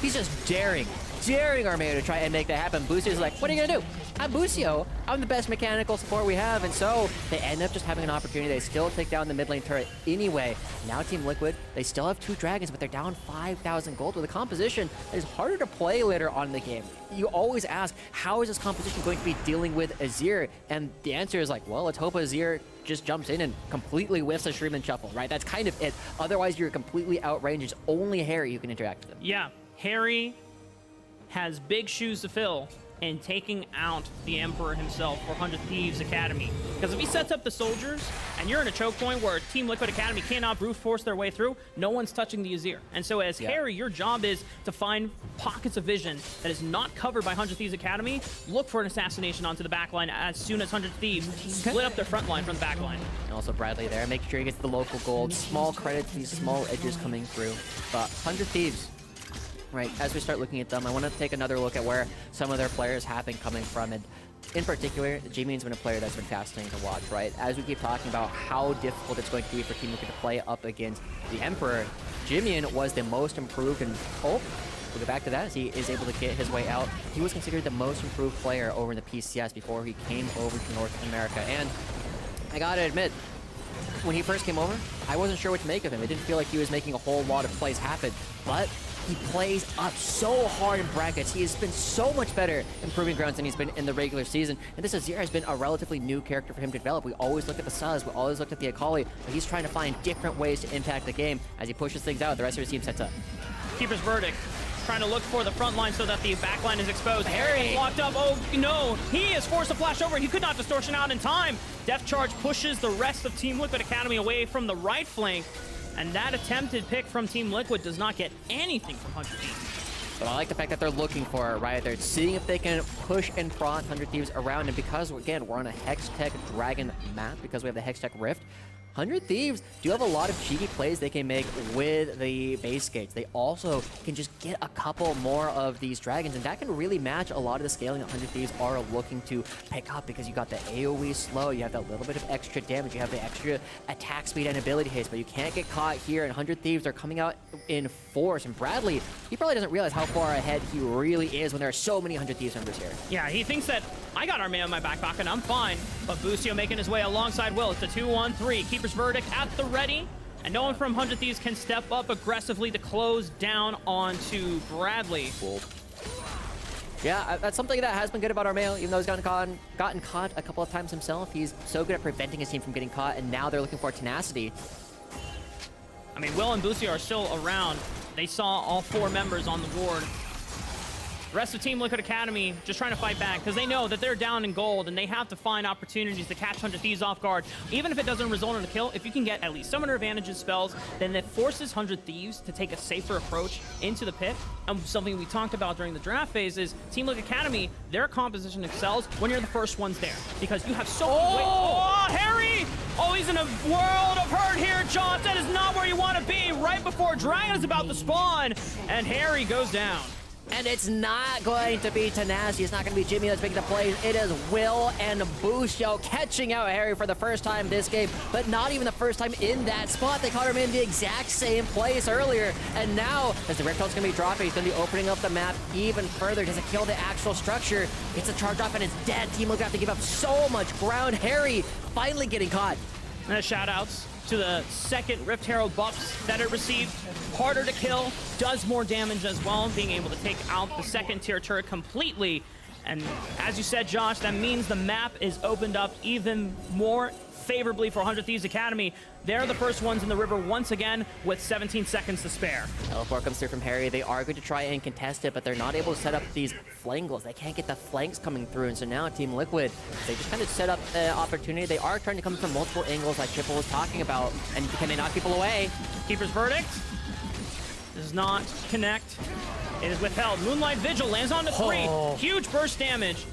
he's just daring daring Armeo to try and make that happen. Busio's like, what are you gonna do? I'm Busio. I'm the best mechanical support we have, and so they end up just having an opportunity. They still take down the mid lane turret anyway. Now Team Liquid, they still have 2 dragons, but they're down 5,000 gold with a composition that is harder to play later on in the game. You always ask, how is this composition going to be dealing with Azir? And the answer is like, well, let's hope Azir just jumps in and completely whiffs a Shroom and Shuffle, right? That's kind of it. Otherwise, you're completely outranged. It's only Harry who can interact with him. Yeah, Harry has big shoes to fill in taking out the Emperor himself for 100 Thieves Academy. Because if he sets up the soldiers, and you're in a choke point where Team Liquid Academy cannot brute force their way through, no one's touching the Azir. And so as Harry, your job is to find pockets of vision that is not covered by 100 Thieves Academy, look for an assassination onto the backline as soon as 100 Thieves split up their front line from the backline. And also Bradley there, making sure he gets the local gold. Small credit to these small edges coming through. But 100 Thieves, right, as we start looking at them, I want to take another look at where some of their players have been coming from. And in particular, Jimin's been a player that's been fascinating to watch, right? As we keep talking about how difficult it's going to be for Team Liquid to play up against the Emperor, Jimin was the most improved, and we'll get back to that as he is able to get his way out. He was considered the most improved player over in the PCS before he came over to North America. And I gotta admit, when he first came over, I wasn't sure what to make of him. It didn't feel like he was making a whole lot of plays happen, but he plays up so hard in brackets. He has been so much better in Proving Grounds than he's been in the regular season. And this Azir has been a relatively new character for him to develop. We always look at the Suz, we always look at the Akali, but he's trying to find different ways to impact the game. As he pushes things out, the rest of his team sets up. Keeper's Verdict, trying to look for the front line so that the back line is exposed. Harry is locked up. Oh no, he is forced to flash over. He could not distortion out in time. Death Charge pushes the rest of Team Liquid Academy away from the right flank. And that attempted pick from Team Liquid does not get anything from 100 Thieves. But I like the fact that they're looking for it, right? They're seeing if they can push and prod 100 Thieves around. And because, again, we're on a Hextech Dragon map, because we have the Hextech Rift, 100 Thieves do have a lot of cheeky plays they can make with the base gates. They also can just get a couple more of these dragons, and that can really match a lot of the scaling that 100 Thieves are looking to pick up, because you got the AoE slow, you have that little bit of extra damage, you have the extra attack speed and ability haste, but you can't get caught here, and 100 Thieves are coming out in force. And Bradley, he probably doesn't realize how far ahead he really is when there are so many 100 Thieves members here. Yeah, he thinks that I got Armeo in my back pocket, I'm fine. But Busio making his way alongside Will. It's a 2-1-3. Keeper's Verdict at the ready. And no one from 100 Thieves can step up aggressively to close down onto Bradley. Cool. Yeah, that's something that has been good about Armeo, even though he's gotten caught a couple of times himself. He's so good at preventing his team from getting caught, and now they're looking for tenacity. I mean, Will and Busio are still around. They saw all 4 members on the board. The rest of Team Liquid Academy just trying to fight back because they know that they're down in gold and they have to find opportunities to catch 100 Thieves off guard. Even if it doesn't result in a kill, if you can get at least summoner advantages spells, then it forces 100 Thieves to take a safer approach into the pit. And something we talked about during the draft phase is Team Liquid Academy, their composition excels when you're the first ones there because you have so many ways. Oh, Harry! Oh, he's in a world of hurt here, Josh. That is not where you want to be right before Dragon is about to spawn. And Harry goes down. And it's not going to be Tenacity. It's not going to be Jimmy that's making the plays. It is Will and Busio catching out Harry for the first time this game, but not even the first time in that spot. They caught him in the exact same place earlier. And now, as the Rift Hulk's going to be dropping, he's going to be opening up the map even further. Doesn't kill the actual structure. Gets a charge off and it's dead. Team Liquid have to give up so much ground. Harry finally getting caught. And shout outs to the second Rift Herald buffs that it received. Harder to kill, does more damage as well, being able to take out the second tier turret completely. And as you said, Josh, that means the map is opened up even more favorably for 100 Thieves Academy. They're the first ones in the river once again with 17 seconds to spare. Teleport comes through from Harry. They are going to try and contest it, but they're not able to set up these flangles. They can't get the flanks coming through, and so now Team Liquid, they just kind of set up the opportunity. They are trying to come from multiple angles like Triple was talking about, and can they knock people away? Keeper's Verdict does not connect. It is withheld. Moonlight Vigil lands onto 3. Oh. Huge burst damage.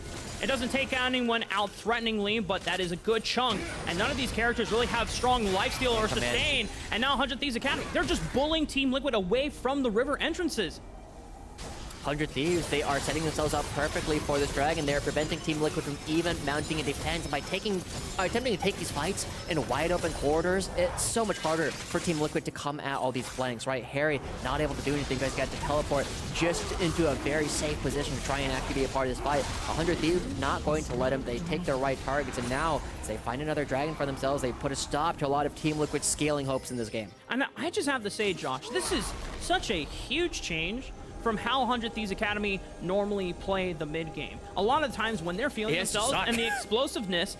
It doesn't take anyone out threateningly, but that is a good chunk. And none of these characters really have strong lifesteal or sustain. And now 100 Thieves Academy, they're just bullying Team Liquid away from the river entrances. 100 Thieves, they are setting themselves up perfectly for this Dragon. They're preventing Team Liquid from even mounting a defense by attempting to take these fights in wide open corridors. It's so much harder for Team Liquid to come at all these flanks, right? Harry not able to do anything. You guys got to teleport just into a very safe position to try and actually be a part of this fight. 100 Thieves not going to let them. They take their right targets, and now as they find another Dragon for themselves, they put a stop to a lot of Team Liquid's scaling hopes in this game. And I just have to say, Josh, this is such a huge change from how 100 Thieves Academy normally play the mid game. A lot of times when they're feeling themselves and the explosiveness,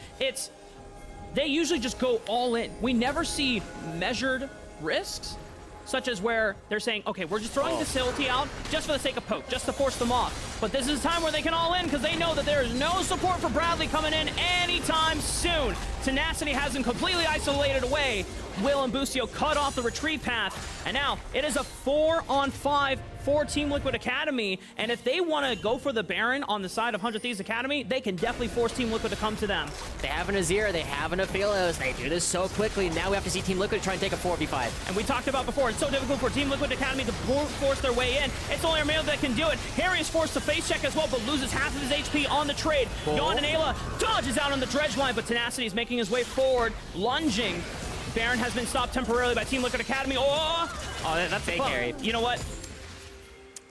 they usually just go all in. We never see measured risks, such as where they're saying, okay, we're just throwing this ulti out just for the sake of poke, just to force them off. But this is a time where they can all in because they know that there is no support for Bradley coming in anytime soon. Tenacity has them completely isolated away. Will and Busio cut off the retreat path, and now it is a 4-on-5 for Team Liquid Academy, and if they want to go for the Baron on the side of 100 Thieves Academy, they can definitely force Team Liquid to come to them. They have an Azir, they have an Ophelos, they do this so quickly. Now we have to see Team Liquid try and take a 4v5. And we talked about before, it's so difficult for Team Liquid Academy to force their way in. It's only Armeo that can do it. Harry is forced to face check as well, but loses half of his HP on the trade. Yon and Ayla dodges out on the dredge line, but Tenacity is making his way forward, lunging. Baron has been stopped temporarily by Team Liquid Academy. Oh, that's fake Harry. You know what?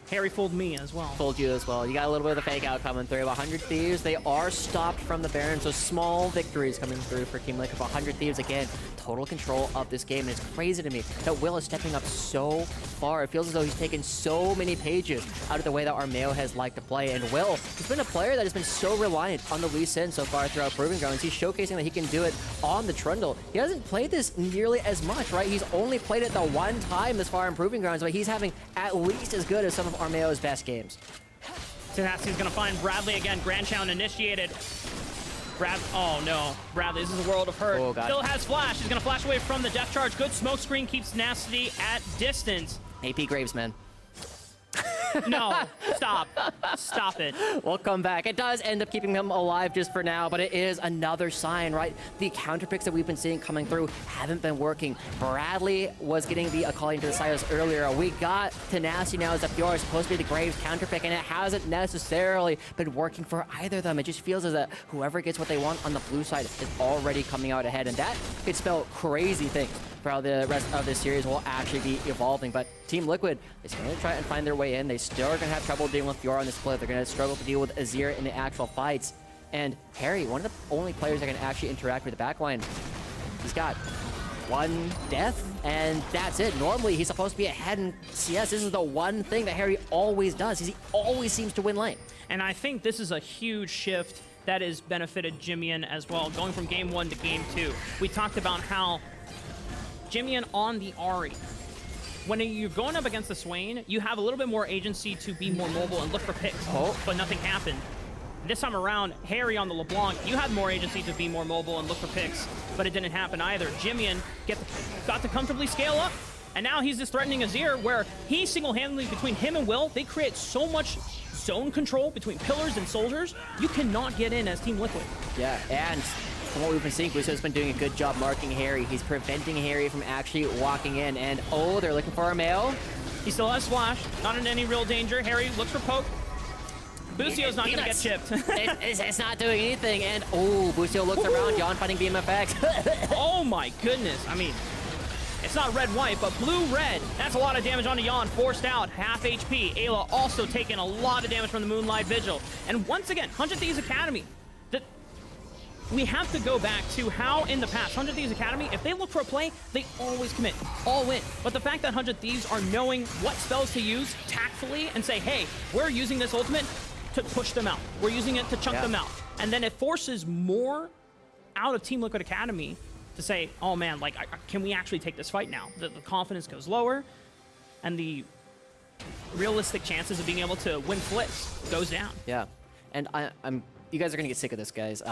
Harry fooled me as well. Fooled you as well. You got a little bit of the fake out coming through. 100 Thieves, they are stopped from the Baron, so small victories coming through for Team Liquid. 100 Thieves, again, total control of this game. And it's crazy to me that Will is stepping up so far. It feels as though he's taken so many pages out of the way that Armeo has liked to play. And Will, he's been a player that has been so reliant on the Lee Sin so far throughout Proving Grounds. He's showcasing that he can do it on the Trundle. He hasn't played this nearly as much, right? He's only played it the one time this far in Proving Grounds, but he's having at least as good as some of Armeo's best games. Tenacity's gonna find Bradley again. Grand Challenge initiated. Oh no, Bradley, this is a world of hurt. Oh, God. Still has flash. He's gonna flash away from the death charge. Good smoke screen keeps Tenacity at distance. AP Graves, man. No, stop. Stop it. We'll come back. It does end up keeping him alive just for now, but it is another sign, right? The counter picks that we've been seeing coming through haven't been working. Bradley was getting the Akali into the silos earlier. We got Tenacity now as the Fiora, supposed to be the Graves counter pick, and it hasn't necessarily been working for either of them. It just feels as that whoever gets what they want on the blue side is already coming out ahead, and that could spell crazy things for how the rest of this series will actually be evolving. But Team Liquid is going to try and find their way in. They still are going to have trouble dealing with Fiora on this split. They're going to struggle to deal with Azir in the actual fights. And Harry, one of the only players that can actually interact with the backline, he's got one death, and that's it. Normally, he's supposed to be ahead in CS. This is the one thing that Harry always does. He always seems to win lane. And I think this is a huge shift that has benefited Jimmian as well, going from game 1 to game 2. We talked about how Jimmian on the Ahri, when you're going up against the Swain, you have a little bit more agency to be more mobile and look for picks, but nothing happened. This time around, Harry on the LeBlanc, you had more agency to be more mobile and look for picks, but it didn't happen either. Jimmian got to comfortably scale up, and now he's just threatening Azir, where he single-handedly, between him and Will, they create so much zone control between pillars and soldiers, you cannot get in as Team Liquid. Yeah, and from what we've been seeing, Buso's been doing a good job marking Harry. He's preventing Harry from actually walking in, and oh, they're looking for Armeo. He still has flash, not in any real danger. Harry looks for poke. Busio's not gonna get chipped. it's not doing anything, and oh, Busio looks around, Yon fighting BMFX. Oh my goodness, I mean, it's not red-white, but blue-red. That's a lot of damage onto Yon, forced out, half HP. Ayla also taking a lot of damage from the Moonlight Vigil. And once again, 100 Thieves Academy, we have to go back to how in the past, 100 Thieves Academy, if they look for a play, they always commit, all in. But the fact that 100 Thieves are knowing what spells to use tactfully and say, hey, we're using this ultimate to push them out. We're using it to chunk them out. And then it forces more out of Team Liquid Academy to say, oh man, like, can we actually take this fight now? The confidence goes lower, and the realistic chances of being able to win flips goes down. Yeah, and you guys are gonna get sick of this, guys.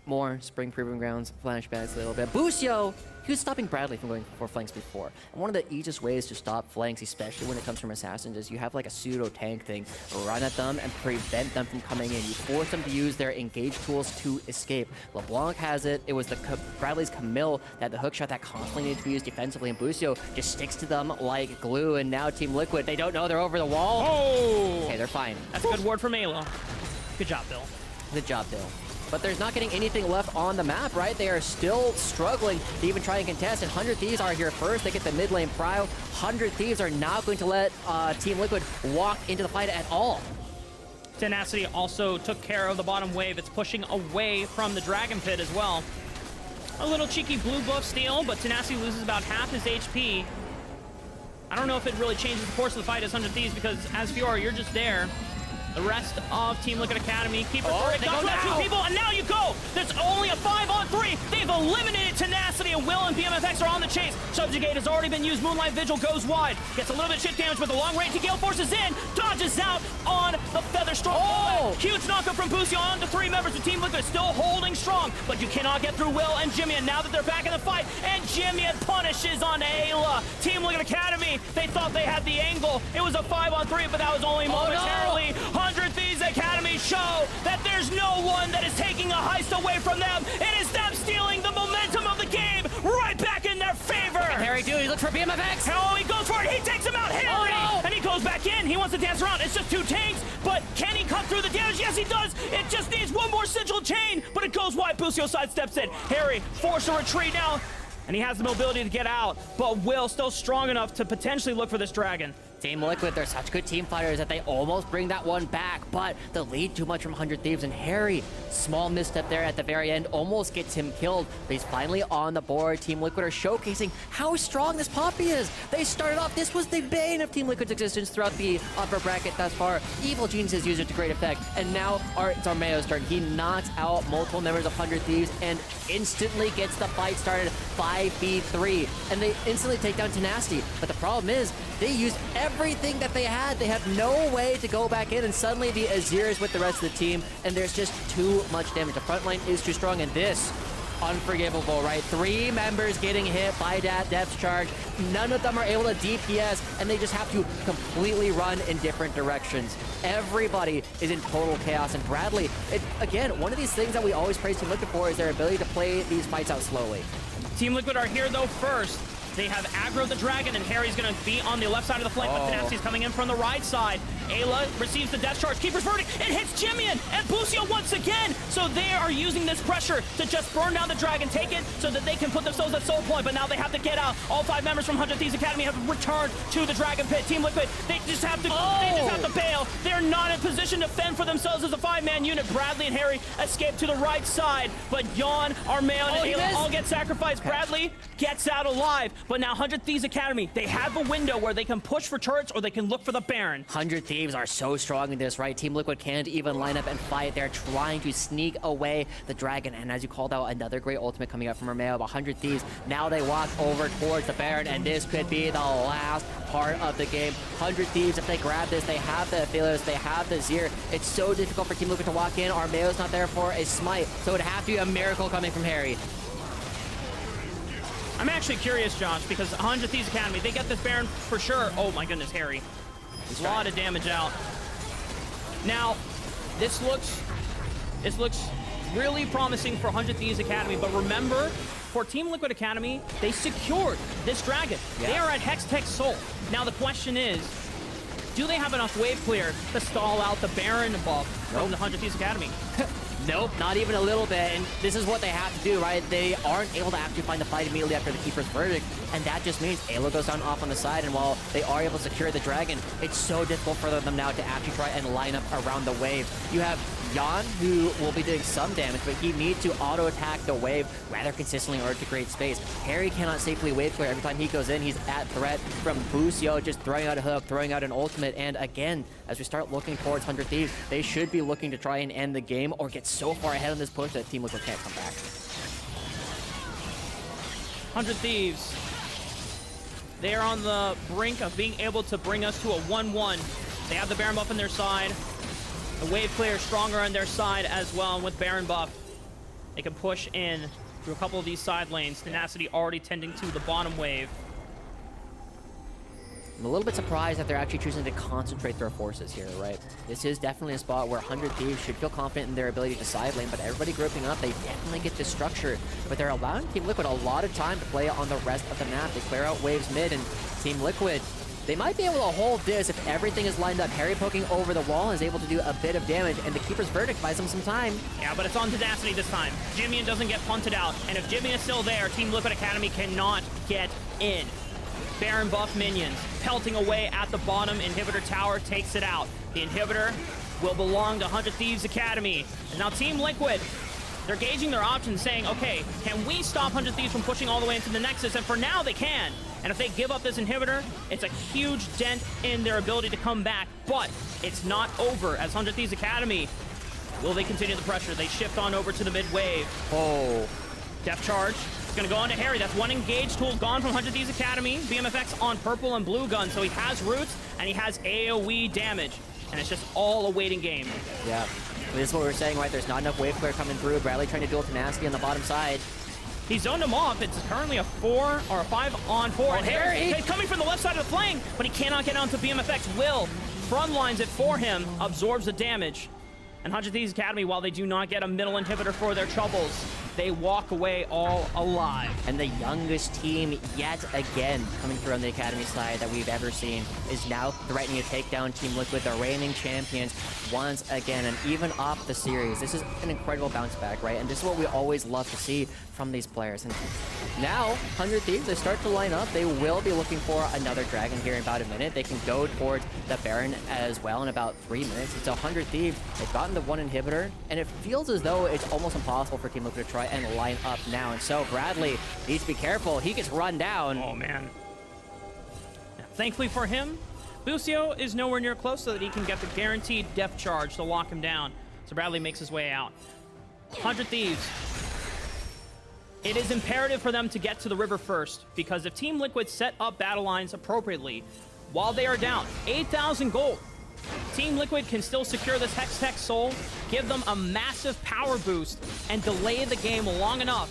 more Spring Proving Grounds flashbacks a little bit. Busio, he was stopping Bradley from going for flanks before. And one of the easiest ways to stop flanks, especially when it comes from assassins, is you have like a pseudo tank thing, run at them and prevent them from coming in. You force them to use their engage tools to escape. LeBlanc has it. It was the Bradley's Camille that the hook shot that constantly needed to be used defensively, and Busio just sticks to them like glue. And now Team Liquid, they don't know they're over the wall. Oh! Okay, they're fine. That's a good word from Ayla. Good job, Bill. Good job, Bill. But there's not getting anything left on the map, right? They are still struggling to even try and contest, and 100 Thieves are here first. They get the mid lane prio. 100 Thieves are not going to let Team Liquid walk into the fight at all. Tenacity also took care of the bottom wave. It's pushing away from the Dragon Pit as well. A little cheeky blue buff steal, but Tenacity loses about half his HP. I don't know if it really changes the course of the fight as 100 Thieves, because as Fiora, you're just there. The rest of Team Liquid Academy keep it going. They got two people, and now you go. There's only a 5-on-3. They've eliminated Tenacity, and Will and BMFX are on the chase. Subjugate has already been used. Moonlight Vigil goes wide. Gets a little bit of shit damage, but the long range to Gale forces in. Dodges out on the Feather Storm. Oh! Huge knockup from Busio on to 3 members. The Team Liquid is still holding strong, but you cannot get through Will and Jimmy, and now that they're back in the fight, and Jimmy punishes on Ayla. Team Liquid Academy, they thought they had the angle. It was a 5-on-3, but that was only momentarily. 100 Thieves Academy show that there's no one that is taking a heist away from them. It is them stealing the momentum of the game right back in their favor. And Harry, dude, he looks for BMFX. Oh, he goes for it. He takes him out. Harry! Oh, no. And he goes back in. He wants to dance around. It's just 2 tanks, but can he cut through the damage? Yes, he does. It just needs one more sigil chain, but it goes wide. Busio sidesteps it. Harry forced a retreat now, and he has the mobility to get out, but Will still strong enough to potentially look for this dragon. Team Liquid, they're such good team fighters that they almost bring that one back, but the lead too much from 100 Thieves, and Harry, small misstep there at the very end, almost gets him killed, but he's finally on the board. Team Liquid are showcasing how strong this Poppy is. They started off, this was the bane of Team Liquid's existence throughout the upper bracket thus far. Evil Geniuses used it to great effect, and now it's Armeo's turn. He knocks out multiple members of 100 Thieves and instantly gets the fight started 5v3, and they instantly take down Tenacity, but the problem is they use everything that they had. They have no way to go back in, and suddenly the Azir is with the rest of the team, and there's just too much damage. The front line is too strong, and this, unforgivable, right? 3 members getting hit by that depth charge. None of them are able to DPS, and they just have to completely run in different directions. Everybody is in total chaos, and Bradley, again, one of these things that we always praise Team Liquid for is their ability to play these fights out slowly. Team Liquid are here, though, first. They have aggro the dragon, and Harry's going to be on the left side of the flank, but Tenacity's coming in from the right side. Ayla receives the death charge. Keeper's verdict. It hits Jimmy and Busio once again. So they are using this pressure to just burn down the dragon, take it, so that they can put themselves at soul point. But now they have to get out. All 5 members from 100 Thieves Academy have returned to the dragon pit. Team Liquid, they just have to bail. They're not in position to fend for themselves as a 5-man unit. Bradley and Harry escape to the right side, but Yon, Armeo, and Ayla all get sacrificed. Bradley gets out alive, but now 100 Thieves Academy, they have a window where they can push for turrets or they can look for the Baron. 100 Thieves are so strong in this, right? Team Liquid can't even line up and fight. They're trying to sneak away the dragon, and as you called out, another great ultimate coming up from Armeo. 100 Thieves, now they walk over towards the Baron, and this could be the last part of the game. 100 Thieves, if they grab this, they have the Aphelios, they have the Zir. It's so difficult for Team Liquid to walk in. Armeo's not there for a smite, so it would have to be a miracle coming from Harry. I'm actually curious, Josh, because 100 Thieves Academy, they get this Baron for sure. Oh my goodness, Harry. A lot of damage out. Now, this looks really promising for 100 Thieves Academy, but remember, for Team Liquid Academy, they secured this dragon. Yeah. They are at Hex Tech Soul. Now the question is, do they have enough wave clear to stall out the Baron buff from the 100 Thieves Academy? Nope, not even a little bit, and this is what they have to do, right? They aren't able to actually find the fight immediately after the Keeper's verdict, and that just means Ayla goes down off on the side, and while they are able to secure the dragon, it's so difficult for them now to actually try and line up around the wave. You have Jan, who will be doing some damage, but he needs to auto-attack the wave rather consistently in order to create space. Harry cannot safely wave clear. Every time he goes in, he's at threat from Busio, just throwing out a hook, throwing out an ultimate, and again, as we start looking towards 100 Thieves, they should be looking to try and end the game or get so far ahead on this push that Team Liquid can't come back. 100 Thieves. They are on the brink of being able to bring us to a 1-1. They have the Baron buff on their side. The wave clear stronger on their side as well with Baron buff. They can push in through a couple of these side lanes. Tenacity already tending to the bottom wave. I'm a little bit surprised that they're actually choosing to concentrate their forces here, right? This is definitely a spot where 100 Thieves should feel confident in their ability to side lane, but everybody grouping up, they definitely get this structure. But they're allowing Team Liquid a lot of time to play on the rest of the map. They clear out waves mid, and Team Liquid, they might be able to hold this if everything is lined up. Harry poking over the wall is able to do a bit of damage, and the Keeper's Verdict buys him some time. Yeah, but it's on Tenacity this time. Jimmy doesn't get punted out, and if Jimmy is still there, Team Liquid Academy cannot get in. Baron buff minions pelting away at the bottom. Inhibitor tower takes it out. The inhibitor will belong to 100 Thieves Academy. And now Team Liquid, they're gauging their options, saying, okay, can we stop 100 Thieves from pushing all the way into the Nexus? And for now, they can. And if they give up this inhibitor, it's a huge dent in their ability to come back. But it's not over as 100 Thieves Academy. Will they continue the pressure? They shift on over to the mid wave. Oh. Depth charge. Gonna go on to Harry. That's one engage tool gone from 100 Thieves Academy. BMFX on purple and blue gun, so he has roots and he has AoE damage. And it's just all a waiting game. Yeah. This is what we were saying, right? There's not enough wave clear coming through. Bradley trying to duel Tenacity on the bottom side. He zoned him off. It's currently a 4 or a 5 on 4. Oh, and Harry! He's coming from the left side of the flank, but he cannot get onto BMFX. Will front lines it for him, absorbs the damage. And 100 Thieves Academy, while they do not get a middle inhibitor for their troubles, they walk away all alive. And the youngest team yet again coming through on the Academy side that we've ever seen is now threatening to take down Team Liquid, the reigning champions, once again, and even up the series. This is an incredible bounce back, right? And this is what we always love to see from these players. And now, 100 Thieves, they start to line up. They will be looking for another dragon here in about a minute. They can go towards the Baron as well in about 3 minutes. It's 100 Thieves. They've gotten the one inhibitor, and it feels as though it's almost impossible for Team Liquid to try and line up now. And so Bradley needs to be careful. He gets run down. Oh, man. Thankfully for him, Bucio is nowhere near close so that he can get the guaranteed depth charge to lock him down. So Bradley makes his way out. 100 Thieves. It is imperative for them to get to the river first, because if Team Liquid set up battle lines appropriately while they are down 8,000 gold, Team Liquid can still secure this Hex Tech Soul, give them a massive power boost, and delay the game long enough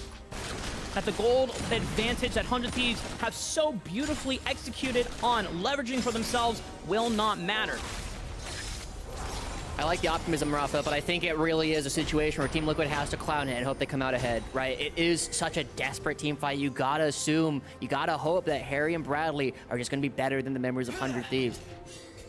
that the gold advantage that 100 Thieves have so beautifully executed on leveraging for themselves will not matter. I like the optimism, Rafa, but I think it really is a situation where Team Liquid has to clown it and hope they come out ahead, right? It is such a desperate team fight. You gotta assume, you gotta hope that Harry and Bradley are just gonna be better than the members of 100 Thieves.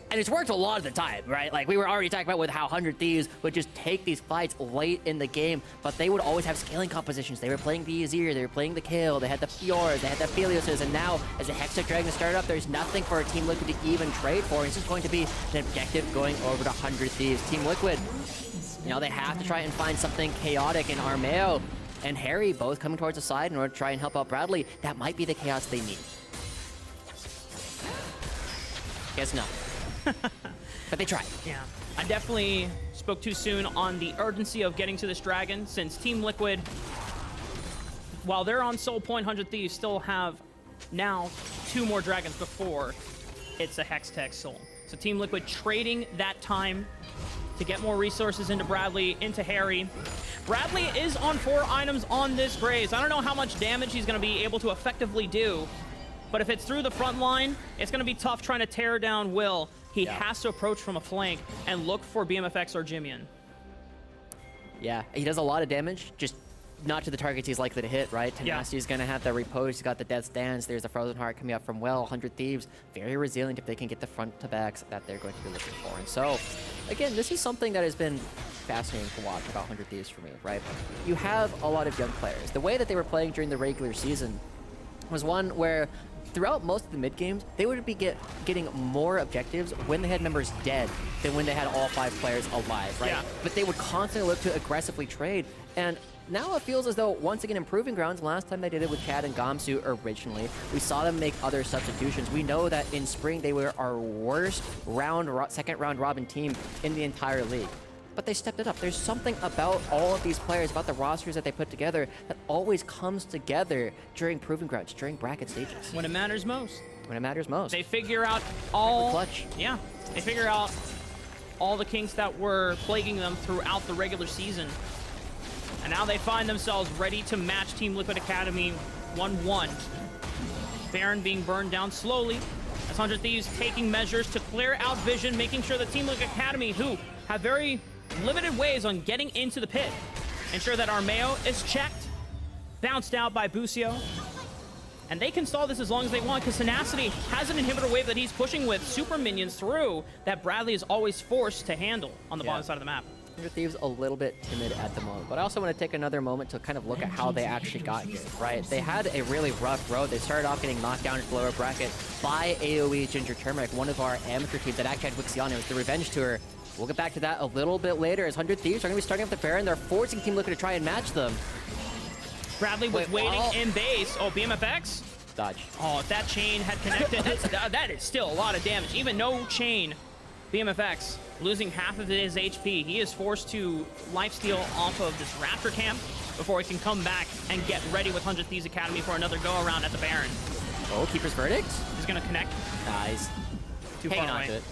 And it's worked a lot of the time, right? Like, we were already talking about with how 100 Thieves would just take these fights late in the game, but they would always have scaling compositions. They were playing the Azir, they were playing the Kayle, they had the Fjords, they had the Phelioses, and now, as the Hextech Dragon started up, there's nothing for Team Liquid to even trade for. It's just going to be an objective going over to 100 Thieves. Team Liquid, you know, they have to try and find something chaotic in Armeo and Harry both coming towards the side in order to try and help out Bradley. That might be the chaos they need. Guess not. But they tried. Yeah, I definitely spoke too soon on the urgency of getting to this dragon, since Team Liquid, while they're on Soul Point, 100 Thieves still have now 2 more dragons before it's a Hex Tech Soul. So Team Liquid trading that time to get more resources into Bradley, into Harry. Bradley is on 4 items on this Graze. I don't know how much damage he's going to be able to effectively do, but if it's through the front line, it's going to be tough trying to tear down Will. He has to approach from a flank and look for BMFX or Jimian. Yeah, he does a lot of damage, just not to the targets he's likely to hit, right? Tenacity's going to have the repose. He's got the Death's Dance. There's the Frozen Heart coming up from Will. 100 Thieves, very resilient if they can get the front to backs that they're going to be looking for. And so, again, this is something that has been fascinating to watch about 100 Thieves for me, right? You have a lot of young players. The way that they were playing during the regular season was one where throughout most of the mid games, they would be getting more objectives when they had members dead than when they had all 5 players alive, right? Yeah. But they would constantly look to aggressively trade. And now it feels as though, once again, improving grounds. Last time they did it with Cad and Gamsu originally, we saw them make other substitutions. We know that in spring, they were our worst second round robin team in the entire league. But they stepped it up. There's something about all of these players, about the rosters that they put together, that always comes together during Proving Grounds, during bracket stages. When it matters most. When it matters most. They figure out all... Clutch. Yeah, they figure out all the kinks that were plaguing them throughout the regular season. And now they find themselves ready to match Team Liquid Academy 1-1. Baron being burned down slowly as 100 Thieves taking measures to clear out vision, making sure that Team Liquid Academy, who have very limited ways on getting into the pit, ensure that Armeo is checked, bounced out by Busio. And they can stall this as long as they want because Tenacity has an inhibitor wave that he's pushing with super minions through that Bradley is always forced to handle on the bottom side of the map. 100 Thieves a little bit timid at the moment, but I also want to take another moment to kind of look at how they actually got here, right? They had a really rough road. They started off getting knocked down into the lower bracket by AoE Ginger Turmeric, one of our amateur teams that actually had Wixiana. It was the Revenge Tour. We'll get back to that a little bit later as 100 Thieves are going to be starting up the Baron. They're forcing Team Liquid to try and match them. Bradley was waiting in base. Oh, BMFX? Dodge. Oh, if that chain had connected, that is still a lot of damage. Even no chain, BMFX losing half of his HP. He is forced to lifesteal off of this Raptor camp before he can come back and get ready with 100 Thieves Academy for another go-around at the Baron. Oh, Keeper's Verdict? He's going to connect. Nice. Too Hanging far on away. to it.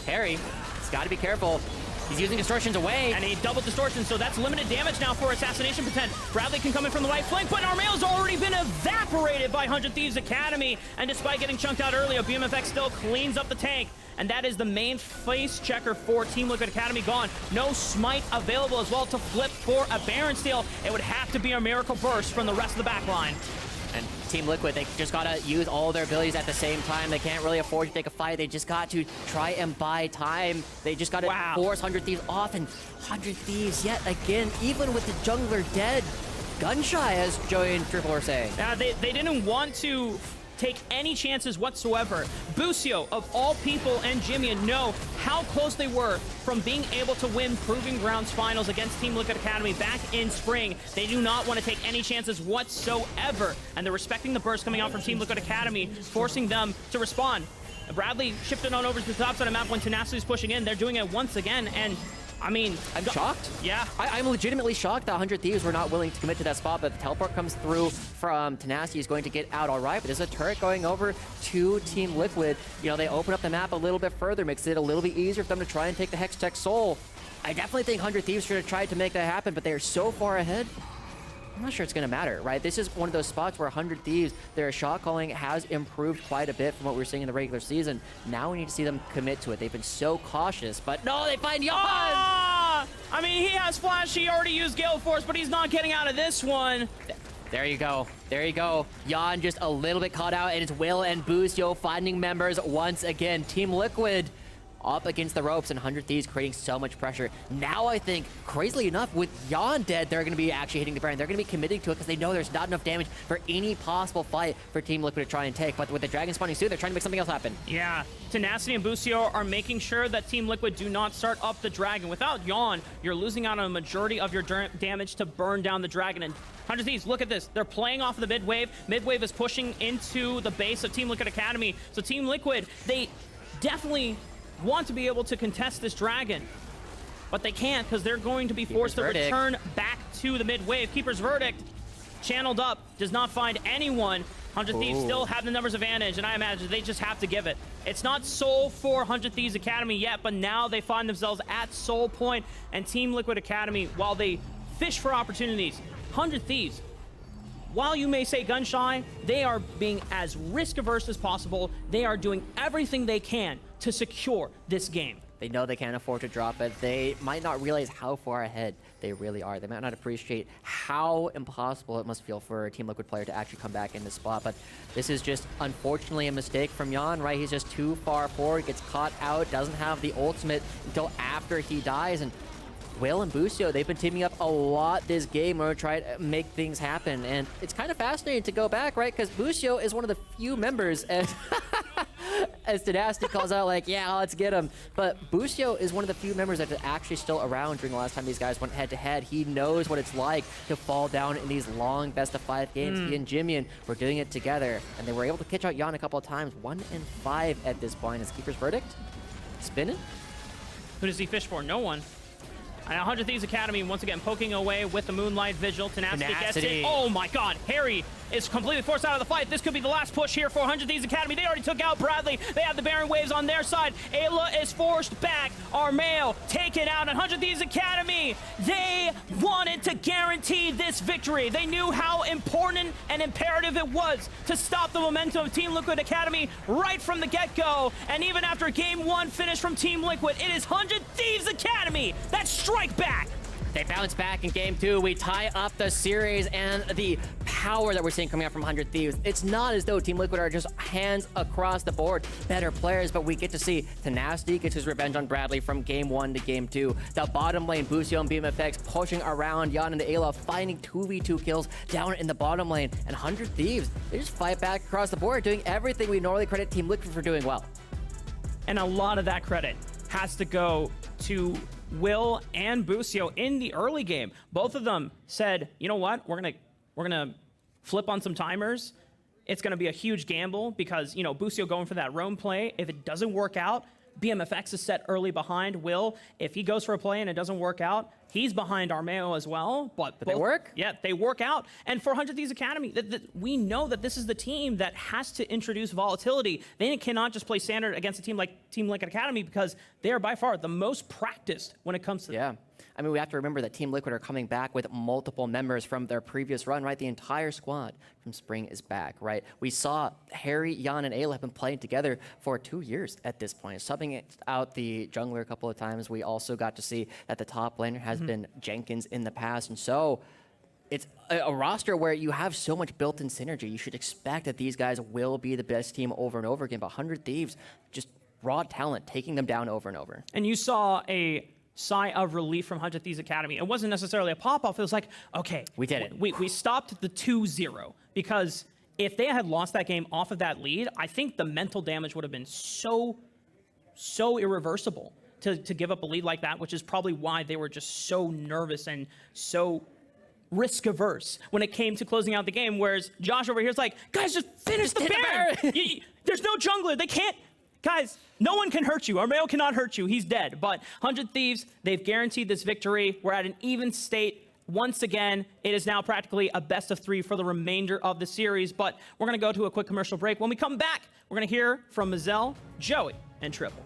Harry, he's got to be careful. He's using distortions away. And he doubled distortion, so that's limited damage now for Assassination Potent. Bradley can come in from the right flank, but Armeo's already been evaporated by 100 Thieves Academy. And despite getting chunked out earlier, BMFX still cleans up the tank. And that is the main face checker for Team Liquid Academy gone. No smite available as well to flip for a Baron steal. It would have to be a Miracle Burst from the rest of the back line. And Team Liquid, they just gotta use all their abilities at the same time. They can't really afford to take a fight. They just got to try and buy time. They just gotta force 100 Thieves off, and 100 Thieves yet again, even with the jungler dead. Gunshy, as Joey and Triple are saying. Yeah, they didn't want to take any chances whatsoever. Busio, of all people, and Jimmy know how close they were from being able to win Proving Grounds finals against Team Liquid Academy back in spring. They do not want to take any chances whatsoever, and they're respecting the burst coming out from Team Liquid Academy, forcing them to respond. Bradley shifted on over to the top side of the map when Tenacity's pushing in. They're doing it once again, and I mean, I'm shocked. Yeah. I'm legitimately shocked that 100 Thieves were not willing to commit to that spot, but the teleport comes through from Tenacity. He's going to get out all right, but there's a turret going over to Team Liquid. You know, they open up the map a little bit further, makes it a little bit easier for them to try and take the Hextech Soul. I definitely think 100 Thieves should have tried to make that happen, but they're so far ahead. I'm not sure it's going to matter, right? This is one of those spots where 100 Thieves, their shot calling has improved quite a bit from what we were seeing in the regular season. Now we need to see them commit to it. They've been so cautious, but no, they find Jan! I mean, he has Flash. He already used Gale Force, but he's not getting out of this one. There you go. There you go. Jan just a little bit caught out, and it's Will and Busio finding members once again. Team Liquid up against the ropes, and 100 Thieves creating so much pressure. Now I think, crazily enough, with Jan dead, they're going to be actually hitting the Baron. They're going to be committing to it because they know there's not enough damage for any possible fight for Team Liquid to try and take. But with the Dragon spawning soon, they're trying to make something else happen. Yeah, Tenacity and Busio are making sure that Team Liquid do not start up the Dragon. Without Jan, you're losing out on a majority of your damage to burn down the Dragon. And 100 Thieves, look at this. They're playing off of the mid wave. Mid wave is pushing into the base of Team Liquid Academy. So Team Liquid, they definitely want to be able to contest this Dragon, but they can't because they're going to be forced to return back to the mid wave. Keeper's Verdict channeled up, does not find anyone. 100 Thieves still have the numbers advantage, and I imagine they just have to give it. It's not Soul for 100 Thieves Academy yet, but now they find themselves at Soul Point, and Team Liquid Academy, while they fish for opportunities, 100 Thieves, while you may say gun shy, they are being as risk averse as possible. They are doing everything they can to secure this game. They know they can't afford to drop it. They might not realize how far ahead they really are. They might not appreciate how impossible it must feel for a Team Liquid player to actually come back in this spot. But this is just, unfortunately, a mistake from Jan, right? He's just too far forward, gets caught out, doesn't have the ultimate until after he dies. And Will and Busio, they've been teaming up a lot this game to try to make things happen. And it's kind of fascinating to go back, right? Because Busio is one of the few members, as Tenacity calls out, like, yeah, let's get him. But Busio is one of the few members that is actually still around during the last time these guys went head-to-head. He knows what it's like to fall down in these long best-of-5 games. He and Jimmy were doing it together, and they were able to catch out Jan a couple of times. 1-5 at this point. Is Keeper's Verdict spinning? Who does he fish for? No one. And 100 Thieves Academy once again poking away with the Moonlight Vigil. Tenacity gets it. Tenacity. Oh my god, Harry is completely forced out of the fight. This could be the last push here for 100 Thieves Academy. They already took out Bradley. They have the Baron Waves on their side. Ayla is forced back. Armeo taken out. And 100 Thieves Academy, they wanted to guarantee this victory. They knew how important and imperative it was to stop the momentum of Team Liquid Academy right from the get-go. And even after Game 1 finish from Team Liquid, it is 100 Thieves Academy that strike back. They bounce back in Game 2. We tie up the series, and the power that we're seeing coming out from 100 Thieves. It's not as though Team Liquid are just hands across the board, better players, but we get to see Tenacity gets his revenge on Bradley from Game 1 to Game 2. The bottom lane, Busio and BMFX pushing around Yan and Ayla, finding 2v2 kills down in the bottom lane. And 100 Thieves, they just fight back across the board, doing everything we normally credit Team Liquid for doing well. And a lot of that credit has to go to Will and Busio in the early game. Both of them said, you know what, we're gonna flip on some timers. It's gonna be a huge gamble because, you know, Busio going for that roam play. If it doesn't work out, BMFX is set early behind Will. If he goes for a play and it doesn't work out, he's behind Armeo as well. But they work? Yeah, they work out. And for 100 Thieves Academy, we know that this is the team that has to introduce volatility. They cannot just play standard against a team like Team Liquid Academy because they are by far the most practiced when it comes to Yeah. I mean, we have to remember that Team Liquid are coming back with multiple members from their previous run, right? The entire squad from Spring is back, right? We saw Harry, Yan, and Ayla have been playing together for 2 years at this point, subbing out the jungler a couple of times. We also got to see that the top laner has been Jenkins in the past, and so it's a roster where you have so much built-in synergy. You should expect that these guys will be the best team over and over again, but 100 Thieves, just raw talent, taking them down over and over. And you saw a sigh of relief from 100 Thieves Academy. It wasn't necessarily a pop-off. It was like, okay, we did it. We stopped the 2-0 because if they had lost that game off of that lead, I think the mental damage would have been so irreversible to give up a lead like that, which is probably why they were just so nervous and so risk averse when it came to closing out the game. Whereas Josh over here is like, guys, just finish the Baron. There's no jungler. They can't. Guys, no one can hurt you. Armeo cannot hurt you. He's dead. But 100 Thieves, they've guaranteed this victory. We're at an even state. Once again, it is now practically a best of 3 for the remainder of the series. But we're going to go to a quick commercial break. When we come back, we're going to hear from Mazel, Joey, and Triple.